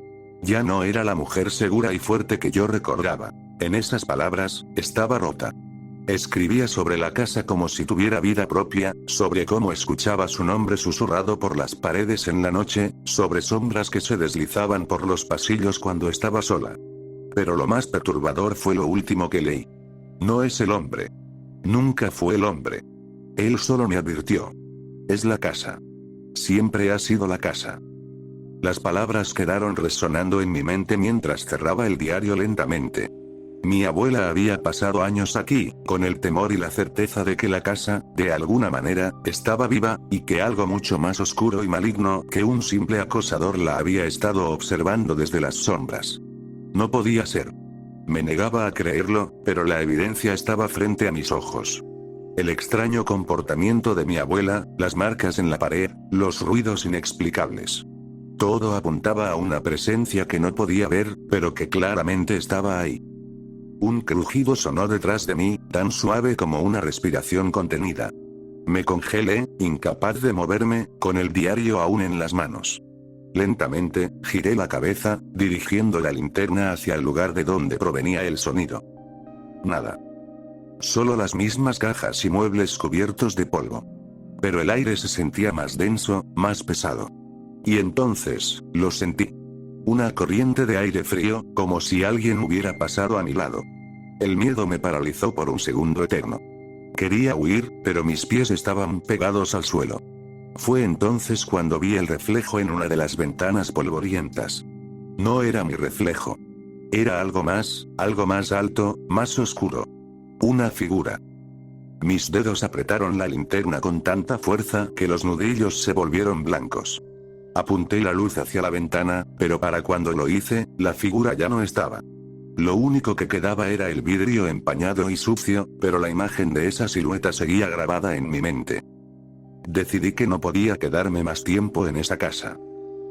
Ya no era la mujer segura y fuerte que yo recordaba. En esas palabras, estaba rota. Escribía sobre la casa como si tuviera vida propia, sobre cómo escuchaba su nombre susurrado por las paredes en la noche, sobre sombras que se deslizaban por los pasillos cuando estaba sola. Pero lo más perturbador fue lo último que leí. No es el hombre. Nunca fue el hombre. Él solo me advirtió. Es la casa. Siempre ha sido la casa. Las palabras quedaron resonando en mi mente mientras cerraba el diario lentamente. Mi abuela había pasado años aquí, con el temor y la certeza de que la casa, de alguna manera, estaba viva, y que algo mucho más oscuro y maligno que un simple acosador la había estado observando desde las sombras. No podía ser. Me negaba a creerlo, pero la evidencia estaba frente a mis ojos. El extraño comportamiento de mi abuela, las marcas en la pared, los ruidos inexplicables. Todo apuntaba a una presencia que no podía ver, pero que claramente estaba ahí. Un crujido sonó detrás de mí, tan suave como una respiración contenida. Me congelé, incapaz de moverme, con el diario aún en las manos. Lentamente, giré la cabeza, dirigiendo la linterna hacia el lugar de donde provenía el sonido. Nada. Solo las mismas cajas y muebles cubiertos de polvo. Pero el aire se sentía más denso, más pesado. Y entonces, lo sentí. Una corriente de aire frío, como si alguien hubiera pasado a mi lado. El miedo me paralizó por un segundo eterno. Quería huir, pero mis pies estaban pegados al suelo. Fue entonces cuando vi el reflejo en una de las ventanas polvorientas. No era mi reflejo. Era algo más alto, más oscuro. Una figura. Mis dedos apretaron la linterna con tanta fuerza que los nudillos se volvieron blancos. Apunté la luz hacia la ventana, pero para cuando lo hice, la figura ya no estaba. Lo único que quedaba era el vidrio empañado y sucio, pero la imagen de esa silueta seguía grabada en mi mente. Decidí que no podía quedarme más tiempo en esa casa.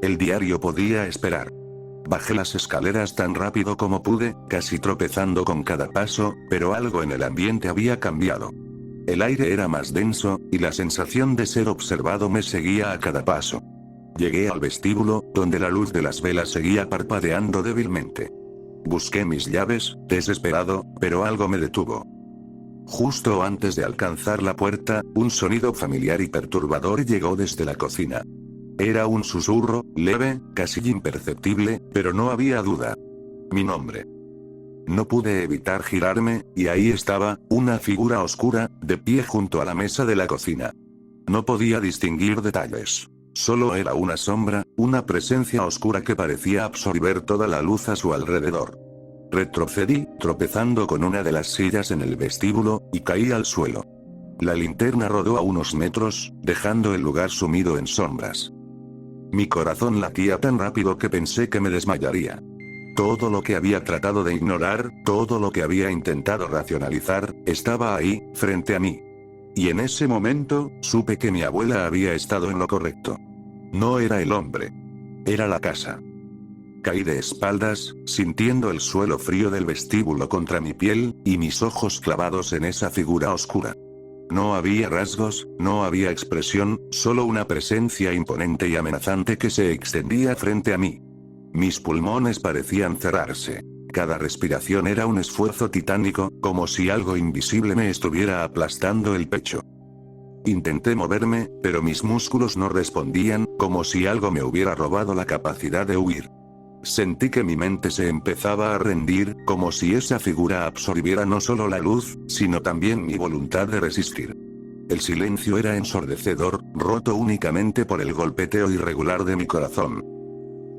El diario podía esperar. Bajé las escaleras tan rápido como pude, casi tropezando con cada paso, pero algo en el ambiente había cambiado. El aire era más denso, y la sensación de ser observado me seguía a cada paso. Llegué al vestíbulo, donde la luz de las velas seguía parpadeando débilmente. Busqué mis llaves, desesperado, pero algo me detuvo. Justo antes de alcanzar la puerta, un sonido familiar y perturbador llegó desde la cocina. Era un susurro, leve, casi imperceptible, pero no había duda. Mi nombre. No pude evitar girarme, y ahí estaba, una figura oscura, de pie junto a la mesa de la cocina. No podía distinguir detalles. Solo era una sombra, una presencia oscura que parecía absorber toda la luz a su alrededor. Retrocedí, tropezando con una de las sillas en el vestíbulo, y caí al suelo. La linterna rodó a unos metros, dejando el lugar sumido en sombras. Mi corazón latía tan rápido que pensé que me desmayaría. Todo lo que había tratado de ignorar, todo lo que había intentado racionalizar, estaba ahí, frente a mí. Y en ese momento, supe que mi abuela había estado en lo correcto. No era el hombre. Era la casa. Caí de espaldas, sintiendo el suelo frío del vestíbulo contra mi piel, y mis ojos clavados en esa figura oscura. No había rasgos, no había expresión, solo una presencia imponente y amenazante que se extendía frente a mí. Mis pulmones parecían cerrarse. Cada respiración era un esfuerzo titánico, como si algo invisible me estuviera aplastando el pecho. Intenté moverme, pero mis músculos no respondían, como si algo me hubiera robado la capacidad de huir. Sentí que mi mente se empezaba a rendir, como si esa figura absorbiera no solo la luz, sino también mi voluntad de resistir. El silencio era ensordecedor, roto únicamente por el golpeteo irregular de mi corazón.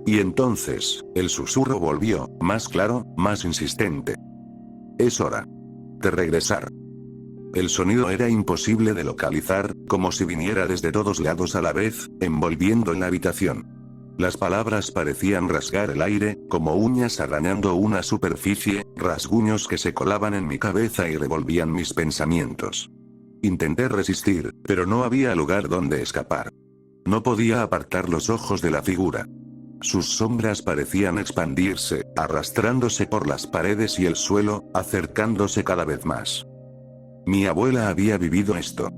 Y entonces, el susurro volvió, más claro, más insistente. Es hora de regresar. El sonido era imposible de localizar, como si viniera desde todos lados a la vez, envolviendo la habitación. Las palabras parecían rasgar el aire, como uñas arañando una superficie, rasguños que se colaban en mi cabeza y revolvían mis pensamientos. Intenté resistir, pero no había lugar donde escapar. No podía apartar los ojos de la figura. Sus sombras parecían expandirse, arrastrándose por las paredes y el suelo, acercándose cada vez más. Mi abuela había vivido esto.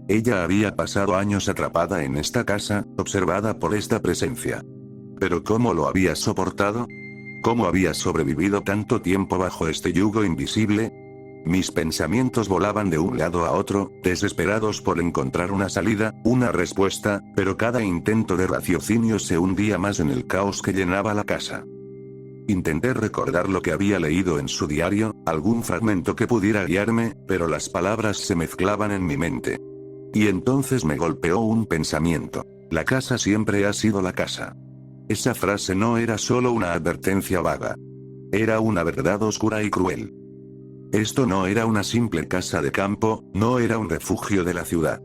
Ella había pasado años atrapada en esta casa, observada por esta presencia. Pero ¿cómo lo había soportado? ¿Cómo había sobrevivido tanto tiempo bajo este yugo invisible? Mis pensamientos volaban de un lado a otro, desesperados por encontrar una salida, una respuesta, pero cada intento de raciocinio se hundía más en el caos que llenaba la casa. Intenté recordar lo que había leído en su diario, algún fragmento que pudiera guiarme, pero las palabras se mezclaban en mi mente. Y entonces me golpeó un pensamiento. La casa siempre ha sido la casa. Esa frase no era solo una advertencia vaga. Era una verdad oscura y cruel. Esto no era una simple casa de campo, no era un refugio de la ciudad.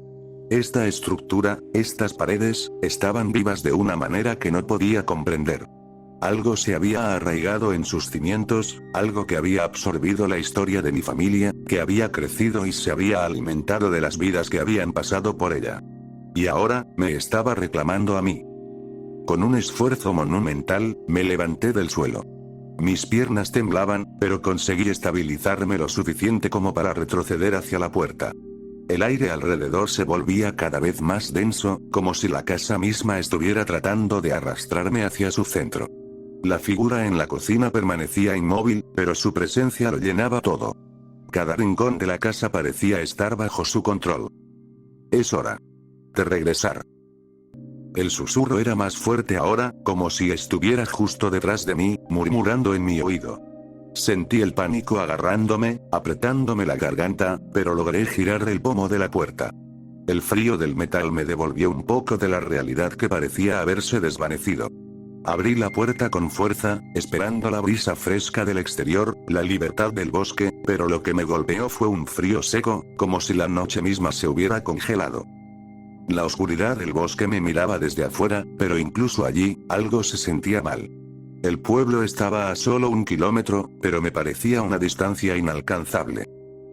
Esta estructura, estas paredes, estaban vivas de una manera que no podía comprender. Algo se había arraigado en sus cimientos, algo que había absorbido la historia de mi familia, que había crecido y se había alimentado de las vidas que habían pasado por ella. Y ahora, me estaba reclamando a mí. Con un esfuerzo monumental, me levanté del suelo. Mis piernas temblaban, pero conseguí estabilizarme lo suficiente como para retroceder hacia la puerta. El aire alrededor se volvía cada vez más denso, como si la casa misma estuviera tratando de arrastrarme hacia su centro. La figura en la cocina permanecía inmóvil, pero su presencia lo llenaba todo. Cada rincón de la casa parecía estar bajo su control. Es hora de regresar. El susurro era más fuerte ahora, como si estuviera justo detrás de mí, murmurando en mi oído. Sentí el pánico agarrándome, apretándome la garganta, pero logré girar el pomo de la puerta. El frío del metal me devolvió un poco de la realidad que parecía haberse desvanecido. Abrí la puerta con fuerza, esperando la brisa fresca del exterior, la libertad del bosque, pero lo que me golpeó fue un frío seco, como si la noche misma se hubiera congelado. La oscuridad del bosque me miraba desde afuera, pero incluso allí, algo se sentía mal. El pueblo estaba a solo 1 kilómetro, pero me parecía una distancia inalcanzable.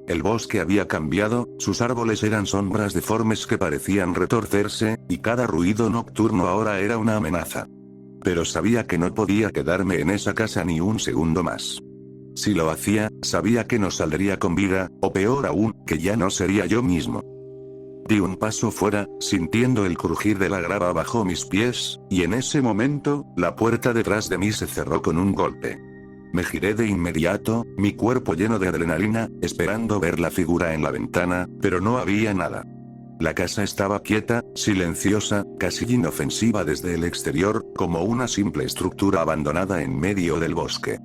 El bosque había cambiado, sus árboles eran sombras deformes que parecían retorcerse, y cada ruido nocturno ahora era una amenaza. Pero sabía que no podía quedarme en esa casa ni un segundo más. Si lo hacía, sabía que no saldría con vida, o peor aún, que ya no sería yo mismo. Di un paso fuera, sintiendo el crujir de la grava bajo mis pies, y en ese momento, la puerta detrás de mí se cerró con un golpe. Me giré de inmediato, mi cuerpo lleno de adrenalina, esperando ver la figura en la ventana, pero no había nada. La casa estaba quieta, silenciosa, casi inofensiva desde el exterior, como una simple estructura abandonada en medio del bosque.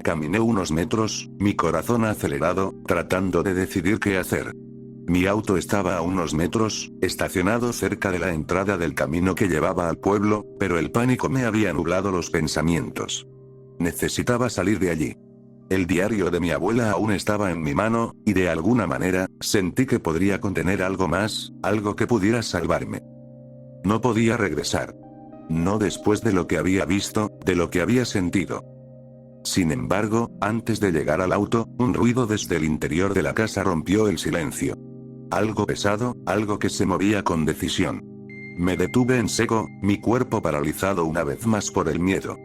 Caminé unos metros, mi corazón acelerado, tratando de decidir qué hacer. Mi auto estaba a unos metros, estacionado cerca de la entrada del camino que llevaba al pueblo, pero el pánico me había nublado los pensamientos. Necesitaba salir de allí. El diario de mi abuela aún estaba en mi mano, y de alguna manera, sentí que podría contener algo más, algo que pudiera salvarme. No podía regresar. No después de lo que había visto, de lo que había sentido. Sin embargo, antes de llegar al auto, un ruido desde el interior de la casa rompió el silencio. Algo pesado, algo que se movía con decisión. Me detuve en seco, mi cuerpo paralizado una vez más por el miedo.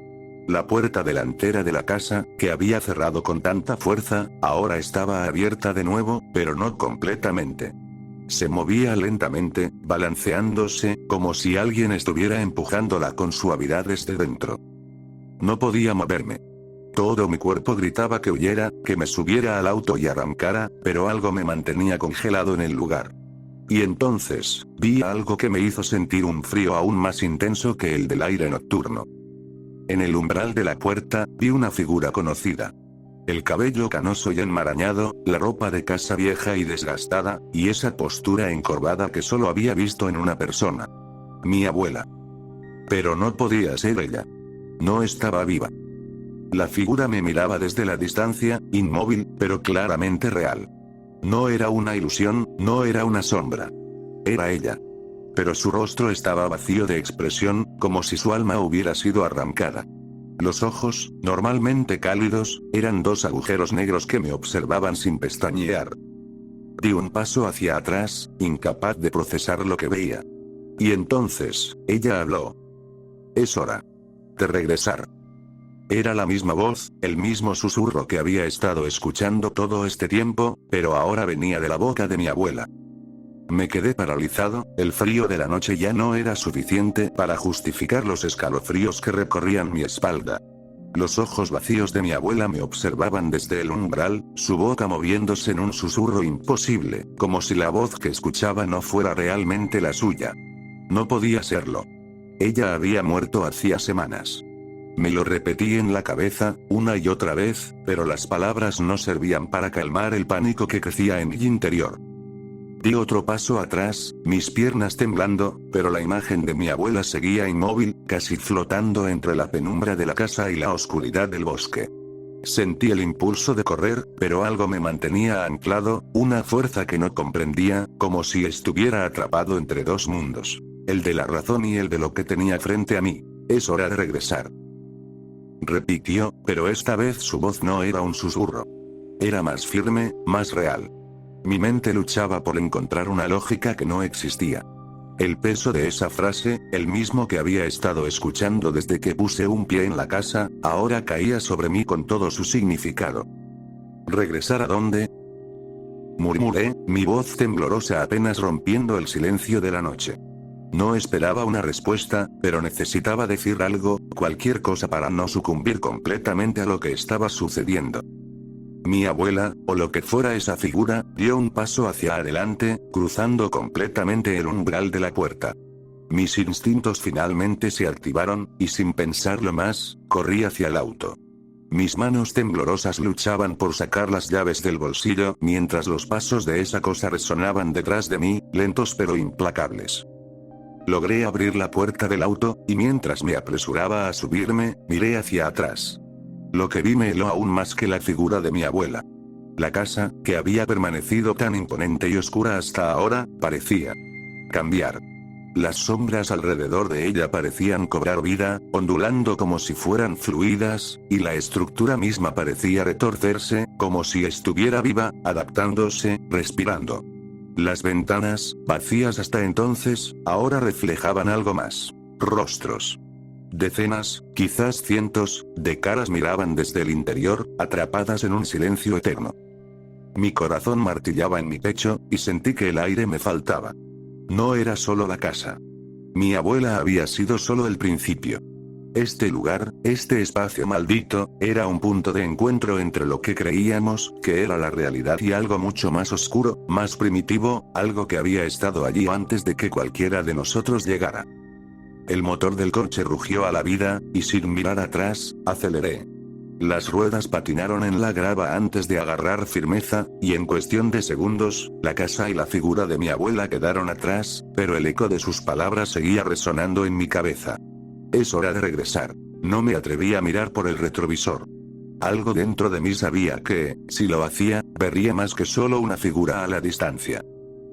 La puerta delantera de la casa, que había cerrado con tanta fuerza, ahora estaba abierta de nuevo, pero no completamente. Se movía lentamente, balanceándose, como si alguien estuviera empujándola con suavidad desde dentro. No podía moverme. Todo mi cuerpo gritaba que huyera, que me subiera al auto y arrancara, pero algo me mantenía congelado en el lugar. Y entonces, vi algo que me hizo sentir un frío aún más intenso que el del aire nocturno. En el umbral de la puerta, vi una figura conocida. El cabello canoso y enmarañado, la ropa de casa vieja y desgastada, y esa postura encorvada que solo había visto en una persona. Mi abuela. Pero no podía ser ella. No estaba viva. La figura me miraba desde la distancia, inmóvil, pero claramente real. No era una ilusión, no era una sombra. Era ella. Pero su rostro estaba vacío de expresión, como si su alma hubiera sido arrancada. Los ojos, normalmente cálidos, eran 2 agujeros negros que me observaban sin pestañear. Di un paso hacia atrás, incapaz de procesar lo que veía. Y entonces, ella habló. Es hora de regresar. Era la misma voz, el mismo susurro que había estado escuchando todo este tiempo, pero ahora venía de la boca de mi abuela. Me quedé paralizado, el frío de la noche ya no era suficiente para justificar los escalofríos que recorrían mi espalda. Los ojos vacíos de mi abuela me observaban desde el umbral, su boca moviéndose en un susurro imposible, como si la voz que escuchaba no fuera realmente la suya. No podía serlo. Ella había muerto hacía semanas. Me lo repetí en la cabeza, una y otra vez, pero las palabras no servían para calmar el pánico que crecía en mi interior. Di otro paso atrás, mis piernas temblando, pero la imagen de mi abuela seguía inmóvil, casi flotando entre la penumbra de la casa y la oscuridad del bosque. Sentí el impulso de correr, pero algo me mantenía anclado, una fuerza que no comprendía, como si estuviera atrapado entre 2 mundos. El de la razón y el de lo que tenía frente a mí. Es hora de regresar. Repitió, pero esta vez su voz no era un susurro. Era más firme, más real. Mi mente luchaba por encontrar una lógica que no existía. El peso de esa frase, el mismo que había estado escuchando desde que puse un pie en la casa, ahora caía sobre mí con todo su significado. ¿Regresar a dónde? Murmuré, mi voz temblorosa apenas rompiendo el silencio de la noche. No esperaba una respuesta, pero necesitaba decir algo, cualquier cosa para no sucumbir completamente a lo que estaba sucediendo. Mi abuela, o lo que fuera esa figura, dio un paso hacia adelante, cruzando completamente el umbral de la puerta. Mis instintos finalmente se activaron, y sin pensarlo más, corrí hacia el auto. Mis manos temblorosas luchaban por sacar las llaves del bolsillo, mientras los pasos de esa cosa resonaban detrás de mí, lentos pero implacables. Logré abrir la puerta del auto, y mientras me apresuraba a subirme, miré hacia atrás. Lo que vi me heló aún más que la figura de mi abuela. La casa, que había permanecido tan imponente y oscura hasta ahora, parecía cambiar. Las sombras alrededor de ella parecían cobrar vida, ondulando como si fueran fluidas, y la estructura misma parecía retorcerse, como si estuviera viva, adaptándose, respirando. Las ventanas, vacías hasta entonces, ahora reflejaban algo más. Rostros. Decenas, quizás cientos, de caras miraban desde el interior, atrapadas en un silencio eterno. Mi corazón martillaba en mi pecho, y sentí que el aire me faltaba. No era solo la casa. Mi abuela había sido solo el principio. Este lugar, este espacio maldito, era un punto de encuentro entre lo que creíamos que era la realidad y algo mucho más oscuro, más primitivo, algo que había estado allí antes de que cualquiera de nosotros llegara. El motor del coche rugió a la vida, y sin mirar atrás, aceleré. Las ruedas patinaron en la grava antes de agarrar firmeza, y en cuestión de segundos, la casa y la figura de mi abuela quedaron atrás, pero el eco de sus palabras seguía resonando en mi cabeza. Es hora de regresar. No me atreví a mirar por el retrovisor. Algo dentro de mí sabía que, si lo hacía, vería más que solo una figura a la distancia.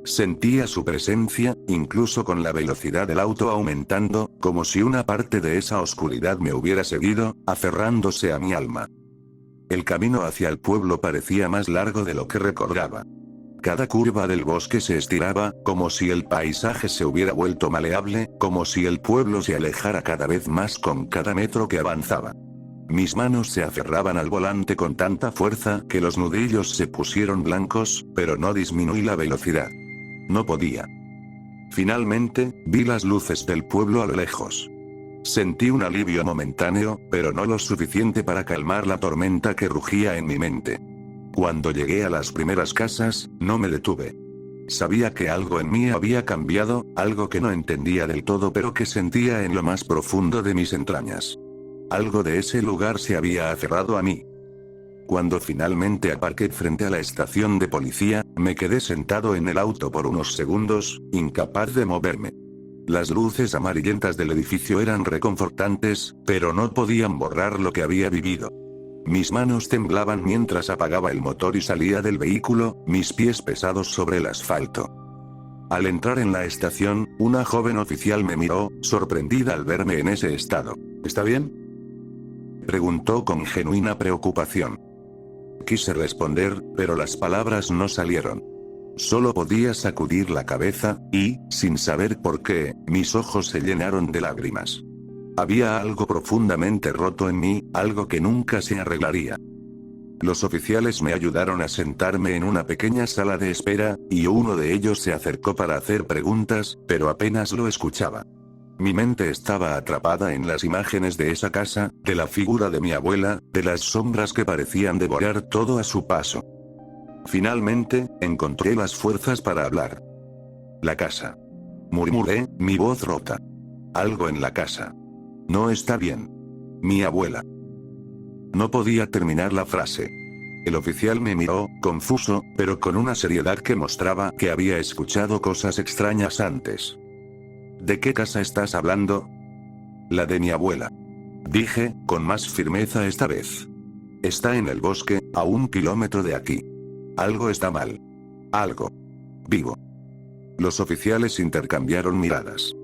Sentía su presencia, incluso con la velocidad del auto aumentando, como si una parte de esa oscuridad me hubiera seguido, aferrándose a mi alma. El camino hacia el pueblo parecía más largo de lo que recordaba. Cada curva del bosque se estiraba, como si el paisaje se hubiera vuelto maleable, como si el pueblo se alejara cada vez más con cada metro que avanzaba. Mis manos se aferraban al volante con tanta fuerza que los nudillos se pusieron blancos, pero no disminuí la velocidad. No podía. Finalmente, vi las luces del pueblo a lo lejos. Sentí un alivio momentáneo, pero no lo suficiente para calmar la tormenta que rugía en mi mente. Cuando llegué a las primeras casas, no me detuve. Sabía que algo en mí había cambiado, algo que no entendía del todo pero que sentía en lo más profundo de mis entrañas. Algo de ese lugar se había aferrado a mí. Cuando finalmente aparqué frente a la estación de policía, me quedé sentado en el auto por unos segundos, incapaz de moverme. Las luces amarillentas del edificio eran reconfortantes, pero no podían borrar lo que había vivido. Mis manos temblaban mientras apagaba el motor y salía del vehículo, mis pies pesados sobre el asfalto. Al entrar en la estación, una joven oficial me miró, sorprendida al verme en ese estado. ¿Está bien?, preguntó con genuina preocupación. Quise responder, pero las palabras no salieron. Solo podía sacudir la cabeza, y, sin saber por qué, mis ojos se llenaron de lágrimas. Había algo profundamente roto en mí, algo que nunca se arreglaría. Los oficiales me ayudaron a sentarme en una pequeña sala de espera, y uno de ellos se acercó para hacer preguntas, pero apenas lo escuchaba. Mi mente estaba atrapada en las imágenes de esa casa, de la figura de mi abuela, de las sombras que parecían devorar todo a su paso. Finalmente, encontré las fuerzas para hablar. La casa. Murmuré, mi voz rota. Algo en la casa. No está bien. Mi abuela. No podía terminar la frase. El oficial me miró, confuso, pero con una seriedad que mostraba que había escuchado cosas extrañas antes. ¿De qué casa estás hablando? La de mi abuela. Dije, con más firmeza esta vez. Está en el bosque, a 1 kilómetro de aquí. Algo está mal. Algo. Vivo. Los oficiales intercambiaron miradas.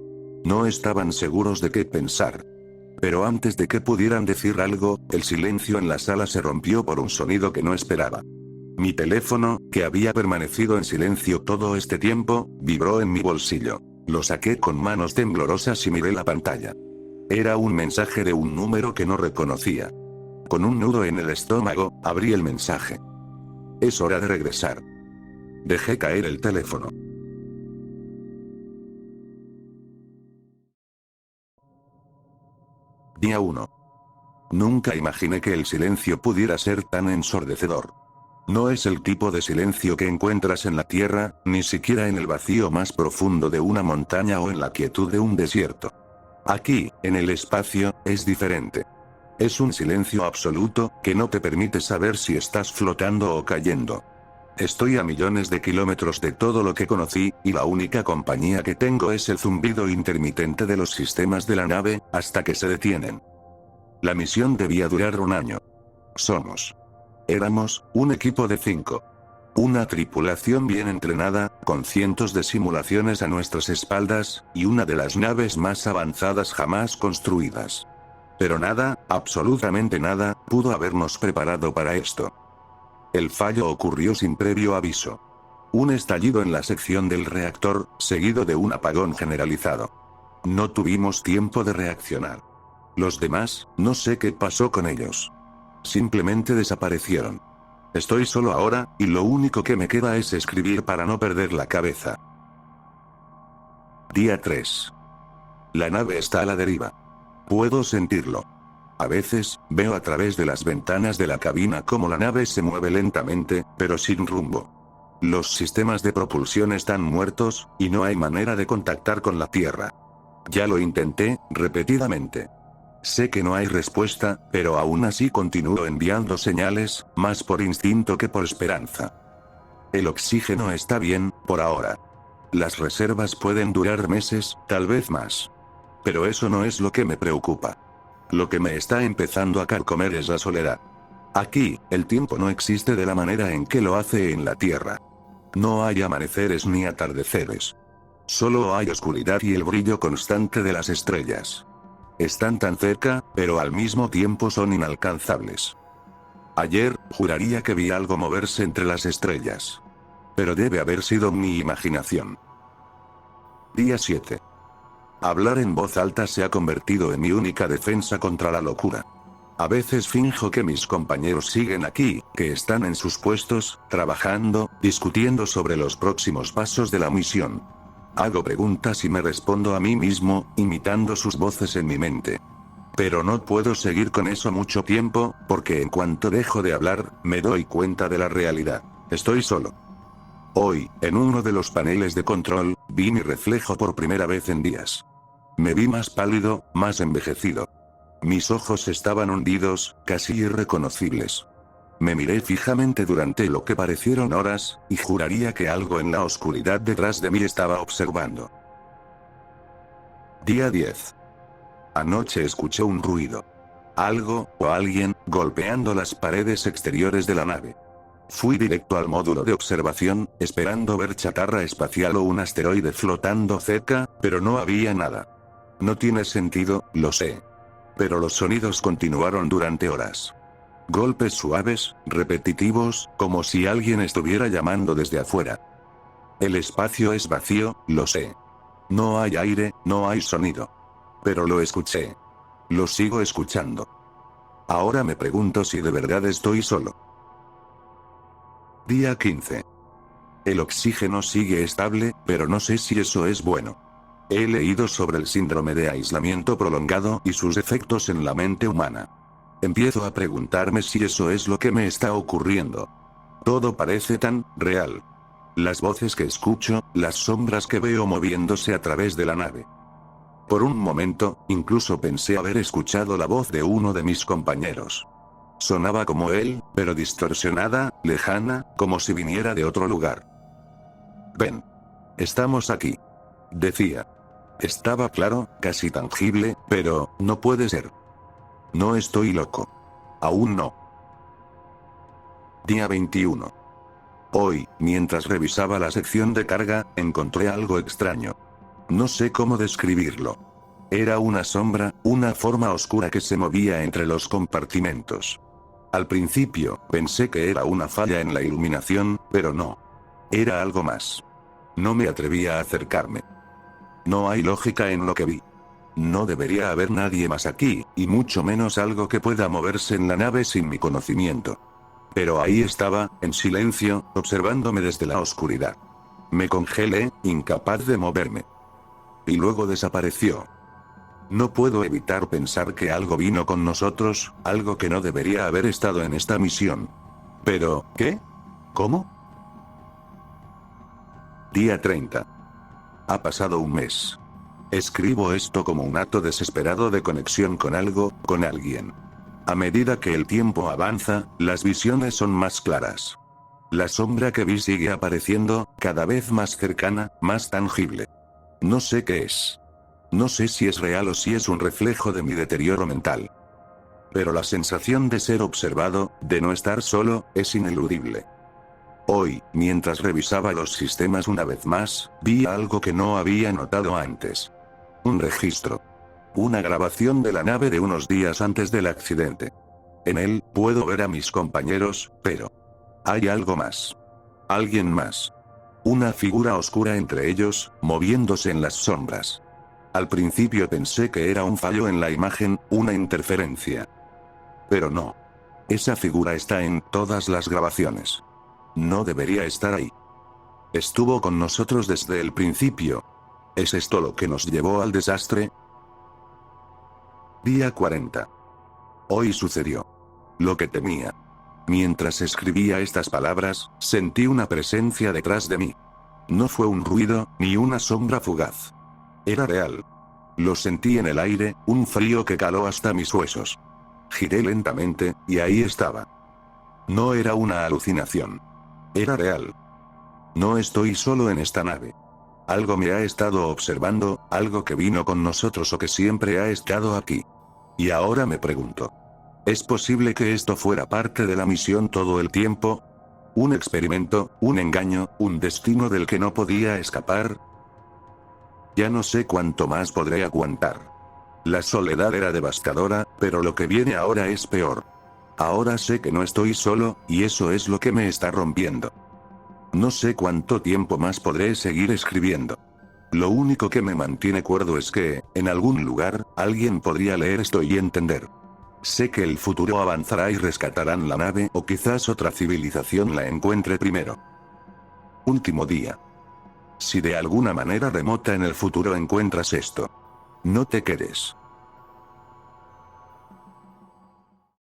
No estaban seguros de qué pensar. Pero antes de que pudieran decir algo, el silencio en la sala se rompió por un sonido que no esperaba. Mi teléfono, que había permanecido en silencio todo este tiempo, vibró en mi bolsillo. Lo saqué con manos temblorosas y miré la pantalla. Era un mensaje de un número que no reconocía. Con un nudo en el estómago, abrí el mensaje. Es hora de regresar. Dejé caer el teléfono. Día 1. Nunca imaginé que el silencio pudiera ser tan ensordecedor. No es el tipo de silencio que encuentras en la tierra, ni siquiera en el vacío más profundo de una montaña o en la quietud de un desierto. Aquí, en el espacio, es diferente. Es un silencio absoluto, que no te permite saber si estás flotando o cayendo. Estoy a millones de kilómetros de todo lo que conocí, y la única compañía que tengo es el zumbido intermitente de los sistemas de la nave, hasta que se detienen. La misión debía durar un año. Éramos un equipo de 5. Una tripulación bien entrenada, con cientos de simulaciones a nuestras espaldas, y una de las naves más avanzadas jamás construidas. Pero nada, absolutamente nada, pudo habernos preparado para esto. El fallo ocurrió sin previo aviso. Un estallido en la sección del reactor, seguido de un apagón generalizado. No tuvimos tiempo de reaccionar. Los demás, no sé qué pasó con ellos. Simplemente desaparecieron. Estoy solo ahora, y lo único que me queda es escribir para no perder la cabeza. Día 3. La nave está a la deriva. Puedo sentirlo. A veces, veo a través de las ventanas de la cabina cómo la nave se mueve lentamente, pero sin rumbo. Los sistemas de propulsión están muertos, y no hay manera de contactar con la Tierra. Ya lo intenté, repetidamente. Sé que no hay respuesta, pero aún así continúo enviando señales, más por instinto que por esperanza. El oxígeno está bien, por ahora. Las reservas pueden durar meses, tal vez más. Pero eso no es lo que me preocupa. Lo que me está empezando a carcomer es la soledad. Aquí, el tiempo no existe de la manera en que lo hace en la Tierra. No hay amaneceres ni atardeceres. Solo hay oscuridad y el brillo constante de las estrellas. Están tan cerca, pero al mismo tiempo son inalcanzables. Ayer, juraría que vi algo moverse entre las estrellas. Pero debe haber sido mi imaginación. Día 7. Hablar en voz alta se ha convertido en mi única defensa contra la locura. A veces finjo que mis compañeros siguen aquí, que están en sus puestos, trabajando, discutiendo sobre los próximos pasos de la misión. Hago preguntas y me respondo a mí mismo, imitando sus voces en mi mente. Pero no puedo seguir con eso mucho tiempo, porque en cuanto dejo de hablar, me doy cuenta de la realidad. Estoy solo. Hoy, en uno de los paneles de control, vi mi reflejo por primera vez en días. Me vi más pálido, más envejecido. Mis ojos estaban hundidos, casi irreconocibles. Me miré fijamente durante lo que parecieron horas, y juraría que algo en la oscuridad detrás de mí estaba observando. Día 10. Anoche escuché un ruido. Algo, o alguien, golpeando las paredes exteriores de la nave. Fui directo al módulo de observación, esperando ver chatarra espacial o un asteroide flotando cerca, pero no había nada. No tiene sentido, lo sé. Pero los sonidos continuaron durante horas. Golpes suaves, repetitivos, como si alguien estuviera llamando desde afuera. El espacio es vacío, lo sé. No hay aire, no hay sonido. Pero lo escuché. Lo sigo escuchando. Ahora me pregunto si de verdad estoy solo. Día 15. El oxígeno sigue estable, pero no sé si eso es bueno. He leído sobre el síndrome de aislamiento prolongado y sus efectos en la mente humana. Empiezo a preguntarme si eso es lo que me está ocurriendo. Todo parece tan real. Las voces que escucho, las sombras que veo moviéndose a través de la nave. Por un momento, incluso pensé haber escuchado la voz de uno de mis compañeros. Sonaba como él, pero distorsionada, lejana, como si viniera de otro lugar. Ven. Estamos aquí. Decía. Estaba claro, casi tangible, pero, no puede ser. No estoy loco. Aún no. Día 21. Hoy, mientras revisaba la sección de carga, encontré algo extraño. No sé cómo describirlo. Era una sombra, una forma oscura que se movía entre los compartimentos. Al principio, pensé que era una falla en la iluminación, pero no. Era algo más. No me atrevía a acercarme. No hay lógica en lo que vi. No debería haber nadie más aquí, y mucho menos algo que pueda moverse en la nave sin mi conocimiento. Pero ahí estaba, en silencio, observándome desde la oscuridad. Me congelé, incapaz de moverme. Y luego desapareció. No puedo evitar pensar que algo vino con nosotros, algo que no debería haber estado en esta misión. Pero, ¿qué? ¿Cómo? Día 30. Ha pasado un mes. Escribo esto como un acto desesperado de conexión con algo, con alguien. A medida que el tiempo avanza, las visiones son más claras. La sombra que vi sigue apareciendo, cada vez más cercana, más tangible. No sé qué es. No sé si es real o si es un reflejo de mi deterioro mental. Pero la sensación de ser observado, de no estar solo, es ineludible. Hoy, mientras revisaba los sistemas una vez más, vi algo que no había notado antes. Un registro. Una grabación de la nave de unos días antes del accidente. En él, puedo ver a mis compañeros, pero hay algo más. Alguien más. Una figura oscura entre ellos, moviéndose en las sombras. Al principio pensé que era un fallo en la imagen, una interferencia. Pero no. Esa figura está en todas las grabaciones. No debería estar ahí. Estuvo con nosotros desde el principio. ¿Es esto lo que nos llevó al desastre? Día 40. Hoy sucedió lo que temía. Mientras escribía estas palabras, sentí una presencia detrás de mí. No fue un ruido, ni una sombra fugaz. Era real. Lo sentí en el aire, un frío que caló hasta mis huesos. Giré lentamente, y ahí estaba. No era una alucinación. Era real. No estoy solo en esta nave. Algo me ha estado observando, algo que vino con nosotros o que siempre ha estado aquí. Y ahora me pregunto. ¿Es posible que esto fuera parte de la misión todo el tiempo? ¿Un experimento, un engaño, un destino del que no podía escapar? Ya no sé cuánto más podré aguantar. La soledad era devastadora, pero lo que viene ahora es peor. Ahora sé que no estoy solo, y eso es lo que me está rompiendo. No sé cuánto tiempo más podré seguir escribiendo. Lo único que me mantiene cuerdo es que, en algún lugar, alguien podría leer esto y entender. Sé que el futuro avanzará y rescatarán la nave o quizás otra civilización la encuentre primero. Último día. Si de alguna manera remota en el futuro encuentras esto, no te quedes.